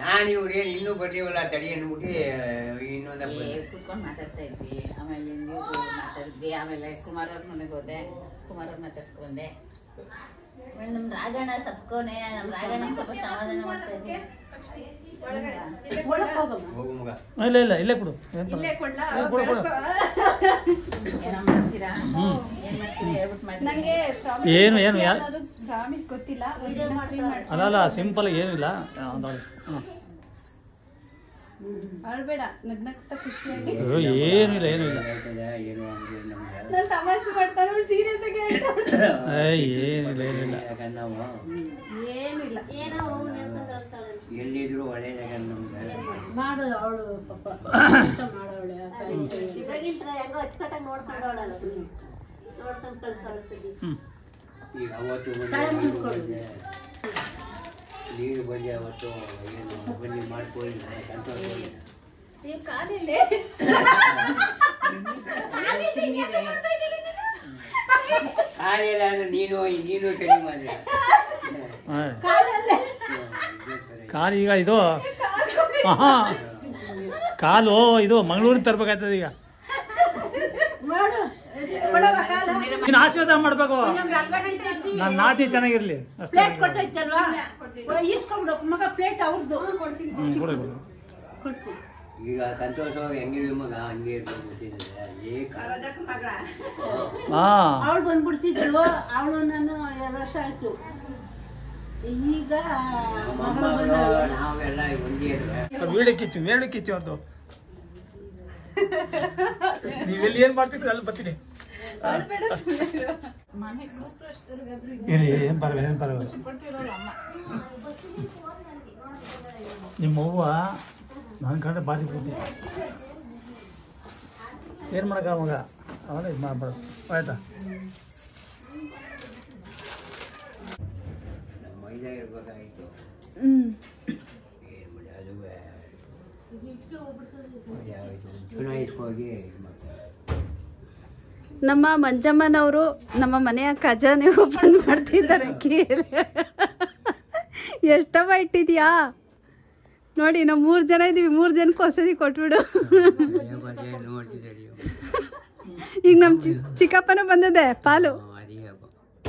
ನಾನು ಇವ್ರು ಏನು ಇನ್ನೂ ಬರ್ಲಿವಲ್ಲ ತಡಿ ಅಂದ್ಬಿಟ್ಟು ಇನ್ನೊಂದು ಕುತ್ಕೊಂಡು ಮಾತಾಡ್ತಾ ಇದ್ವಿ. ಆಮೇಲೆ ನೀವು ಮಾತಾಡಿದ್ವಿ. ಆಮೇಲೆ ಕುಮಾರವ್ರ ಮನೆಗೆ ಹೋದೆ. ಕುಮಾರವ್ರ ಮಾತಾಡ್ಸ್ಕೊಂಡೆ. ಆಮೇಲೆ ನಮ್ಮ ರಾಗಣ್ಣ ಸಪ್ಕೋನೆ. ನಮ್ಮ ರಾಗಣ್ಣ ಸ್ವಲ್ಪ ಸಮಾಧಾನ ಮಾಡ್ತಾ ಇದ್ವಿ. ಹೋಗು ಮಗ. ಇಲ್ಲ ಇಲ್ಲ ಇಲ್ಲೇ ಕೊಡು. ಇಲ್ಲೇ ಕೊಡ್ಲಾ? ಏನೋ ಮಾಡ್ತೀರಾ? ಏನ್ ಮಾಡ್ತೀರಾ ಹೇಳ್ಬಿಟ್ಟು ಮಾಡಿ. ನಂಗೆ ಏನು ಪ್ರಾಮಿಸ್ ಗೊತ್ತಿಲ್ಲ. ಅಲ್ಲ ಸಿಂಪಲ್ ಏನಿಲ್ಲ. ಅಳ್ಬೇಡ, ನಗ್ನಗ್ತಾ ಖುಷಿಯಾಗಿ. ಏನಿಲ್ಲ ಏನು ಹಂಗೆ ನಮ್ಗೆ ನಾನು ತಮಾಷೆ ಮಾಡ್ತಾನೆ, ಸೀರಿಯಸ್ ಆಗಿ ಹೇಳ್ತಾನೆ. ಏನಿಲ್ಲ ಯಾಕಂದ್ರೆ ನಾವು ಏನಿಲ್ಲ. ಎಲ್ಲಿದ್ರು ಒಳ್ಳೇದಾಗ ನಮ್ಗೆ ಮಾಡೋದು ಅವಳು ಪಾಪ ಊಟ ಮಾಡೋಳೆ. ಈಗ ಅವತ್ತು ನೀರು ಬಂದೆ ಅವತ್ತು ಏನು ಬನ್ನಿ ಮಾಡ್ಕೊಳ್ಳಿ ಸಂತೋಷ ಕಾಲಿಲ್ಲ ಅಂದ್ರೆ ನೀನು ಕಡಿಮೆ ಮಾಡಿದೆ ಕಾಲು ಈಗ ಇದು ಕಾಲು ಇದು ಮಂಗಳೂರಿಗೆ ತರ್ಬೇಕಾಗ್ತದೆ ಈಗ. ನೀನು ಆಶೀರ್ವಾದ ಮಾಡ್ಬೇಕು, ನನ್ನ ನಾತಿ ಚೆನ್ನಾಗಿರ್ಲಿ ಅಷ್ಟೇ. ಪ್ಲೇಟ್ ಕೊಟ್ಟೈತಲ್ವಾ, ಈಸ್ಕೊಂಡ್ಬಿಡು ಮಗ ಪ್ಲೇಟ್ ಅವ್ರದ್ದು. ಈಗ ಸಂತೋಷವಾಗಿ ಹೆಂಗಿದ್ವಿ ಮಗ ಹಂಗೆ ಇರ್ಬೇಕು ಗೊತ್ತಿದೆ. ಅವಳು ಬಂದ್ಬಿಡ್ತಿದ್ಲು. ಅವಳು ನಾನು 2 ವರ್ಷ ಆಯ್ತು. ಈಗ ನಾವೆಲ್ಲ ಒಂದೇ ವೀಡಿಯೋ ಕಿಚ್ಚು ಅದು. ನೀವೆಲ್ಲಿ ಏನ್ ಮಾಡ್ತಿದ್ರಿ ಅಲ್ಲಿ ಬರ್ತೀನಿ. ಏನ್ ಪರವಾಗಿಲ್ಲ. ನಿಮ್ಮ ಅವ್ವ ನನ್ನ ಕಂಡ್ರೆ ಬಾರಿ ಬುದ್ಧಿ. ಏನು ಮಾಡಕ ಮಗ ಅವಾಗ ಇದು ಮಾಡ್ಬಾರ್ದು ಆಯ್ತಾ. ಮೈದಾ ಇರ್ಬೇಕಾಗಿತ್ತು. ಏನು ಮಾಡಿ ಅದುವೇ ಚುನಾಯಿಸ್ಕೋಗಿ ನಮ್ಮ ಮಂಜಮ್ಮನವರು ನಮ್ಮ ಮನೆಯ ಖಜಾನೆ ಓಪನ್ ಮಾಡ್ತಿದ್ದಾರೆ. ಕೇಳಿ ಎಷ್ಟಮ್ಮ ಇಟ್ಟಿದ್ಯಾ ನೋಡಿ. ನಾವು 3 ಜನ ಇದ್ದೀವಿ, 3 ಜನಕ್ಕೆ ಹೊಸದಿ ಕೊಟ್ಬಿಡು. ನೋಡ್ತಿದ್ದೀರಿ ಈಗ ನಮ್ಮ ಚಿಕ್ಕಪ್ಪನೂ ಬಂದಿದೆ ಪಾಲು. ಅದೇ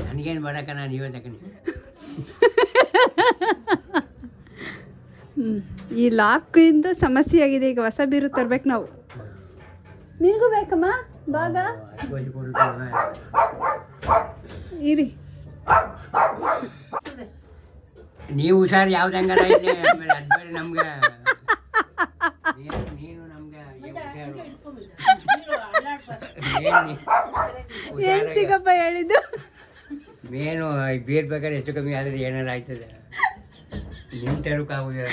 ನನಗೇನು ಮಾಡಕ್ಕ ನೀವೇ ತಗೊಂಡು. ಈ ಲಾಕಿಂದ ಸಮಸ್ಯೆ ಆಗಿದೆ. ಈಗ ಹೊಸ ಬೀರು ತರ್ಬೇಕು ನಾವು. ನಿನಗೂ ಬೇಕಮ್ಮ ಭಾಗ ಇರಿ. ನೀವು ಹುಷಾರು ಯಾವ್ದಂಗಾರ ಇಲ್ಲಿ ಆಮೇಲೆ ಅದು ಬೇರೆ ನಮ್ಗೆ ನೀನು ನಮ್ಗೆ ಏನ್ ಚಿಕ್ಕಪ್ಪ ಹೇಳಿದ್ದು? ಮೇನು ಬೇರೆ ಬೇಕಾದ್ರೆ ಹೆಚ್ಚು ಕಮ್ಮಿ ಆದ್ರೆ ಏನಾರು ಆಯ್ತದೆ. ನಿಮ್ ತರಕಾಗುದಿಲ್ಲ.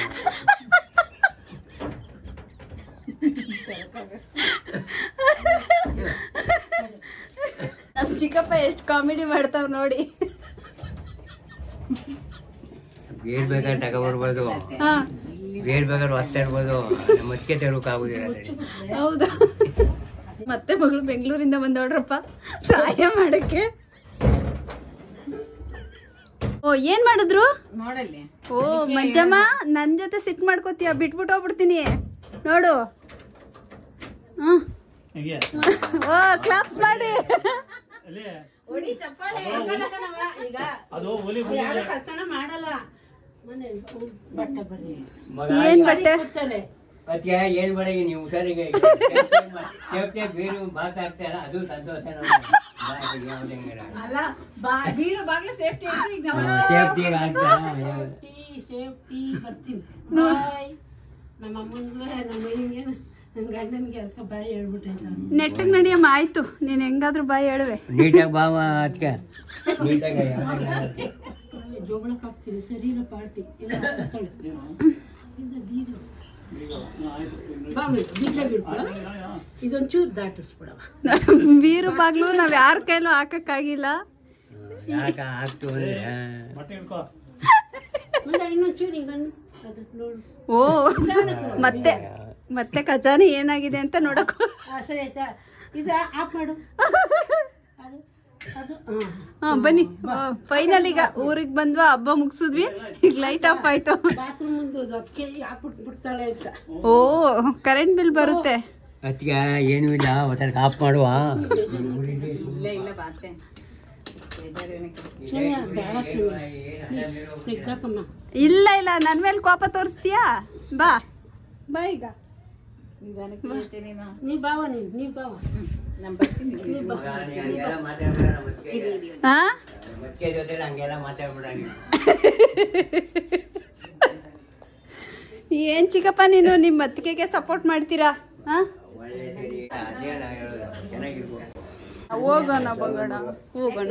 ನಮ್ಮ ಚಿಕ್ಕಪ್ಪ ಎಷ್ಟು ಕಾಮಿಡಿ ಮಾಡ್ತಾವ್ ನೋಡಿ. ಬೇರೆ ಬೇಕಾದ್ರೆ ತಗೊಬರ್ಬೋದು, ಬೇರೆ ಬೇಕಾದ್ರೆ ಹೊಸ್ತಾ ಇರ್ಬೋದು. ನಮ್ಮ ಅದಕ್ಕೆ ತರಕಾಗುದಿಲ್ಲ. ಹೌದು. ಮತ್ತೆ ಮಗಳು ಬೆಂಗಳೂರಿಂದ ಬಂದೋಡ್ರಪ್ಪ ಸಹಾಯ ಮಾಡಕ್ಕೆ. ಓ ಏನ್ ಮಾಡಿದ್ರು ನೋಡಲ್ಲಿ. ಓ ಮಂಜಮ್ಮ ನನ್ ಜೊತೆ ಸಿಟ್ ಮಾಡ್ಕೋತೀಯ, ಬಿಟ್ಬಿಟ್ಟು ಹೋಗ್ಬಿಡ್ತೀನಿ ನೋಡು. ಓ ಕ್ಲಾಪ್ಸ್ ಮಾಡಿ. ಈಗ ಕಳ್ತನ ಮಾಡಲ್ಲ. ಬಟ್ಟೆ ಏನ್ ಬಟ್ಟೆ? ಮತ್ತೆ ಏನ್ ಬೇಡ ನೀವು ಹುಷಾರಿಗೆ ಬೇರೆ ಬಾಕ್ ಆಗ್ತಾರ ಅದು ಸಂತೋಷ. ಸೇಫ್ಟಿ ಬರ್ತೀನಿ. ಬಾಯ್. ನಮ್ಮ ಅಮ್ಮನ್ಗೆ ನಮ್ಮ ಹಿಂಗೆ ನನ್ನ ಗಂಡನ್ಗೆ ಅದಕ್ಕೆ ಬಾಯ್ ಹೇಳ್ಬಿಟ್ಟೈತ. ನೆಟ್ಟಗ್ ನಡಿಯಮ್ಮ. ಆಯ್ತು, ನೀನ್ ಹೆಂಗಾದ್ರೂ ಬಾಯ್ ಹೇಳುವೆ. ನೀಟಾಗಿ ಬಾವ ಅದಕ್ಕೆ ನೀಟಾಗಿ ಜೋಗಳಕ್ಕೆ ಹಾಕ್ತೀನಿ. ಶರೀರ ಪಾರ್ಟಿ ಎಲ್ಲ ಇದೊಂಚೂರು ದಾಟಿಸ್ಬಿಡವ. ಬೀರು ಬಾಗ್ಲು ನಾವ್ ಯಾರ ಕೈಲೂ ಹಾಕಕ್ಕಾಗಿಲ್ಲ. ಯಾಕೆ ಆಗ್ತು ಅಂದ್ರೆ ಇನ್ನೊಂಚೂರು ಹಿಂಗ ಓ ಮತ್ತೆ ಮತ್ತೆ ಖಜಾನೆ ಏನಾಗಿದೆ ಅಂತ ನೋಡಕ್ ಸರಿ ಆಯ್ತಾ ಇದು ಆಫ್ ಮಾಡು ಹಾ ಬನ್ನಿ ಫೈನಲ್ ಈಗ ಊರಿಗೆ ಬಂದ್ವಾ ಹಬ್ಬ ಮುಗಿಸಿದ್ವಿ ಈಗ ಲೈಟ್ ಆಫ್ ಆಯ್ತು ಬಾತ್ರೂಮ್ ಮುಂದೆ ಅದಕ್ಕೆ ಹಾಕ್ಬಿಟ್ಬಿಡ್ತಾಳೆ ಅಂತ ಓ ಕರೆಂಟ್ ಬಿಲ್ ಬರುತ್ತೆ ಅದಕ್ಕೆ ಏನೂ ಇಲ್ಲ ಒತ್ತಡಕ್ಕೆ ಆಫ್ ಮಾಡುವ ಇಲ್ಲ ಬಾತೆ ಸಿಕ್ಕಮ್ಮ ಇಲ್ಲ ಇಲ್ಲ ನನ್ ಮೇಲೆ ಕೋಪ ತೋರಿಸ್ತೀಯಾ ಬಾ ಬಾ ಈಗ ನೀ ಬಾವ ನೀ ಬಾವ ಹಾ ಮತ್ತೆ ಜೊತೆ ಹಂಗೆಲ್ಲ ಮಾತಾಡ್ಬಿಡ ಏನ್ ಚಿಕ್ಕಪ್ಪ ನೀನು ನಿಮ್ಮ ಅತ್ತಿಗೆಗೆ ಸಪೋರ್ಟ್ ಮಾಡ್ತೀರಾ ಹಾ ಒಳ್ಳೆ ಸರಿ ಅದೇ ನಾ ಹೇಳೋದು ಚೆನ್ನಾಗಿರ್ಬೋದು ಹೋಗೋಣ ಹೋಗೋಣ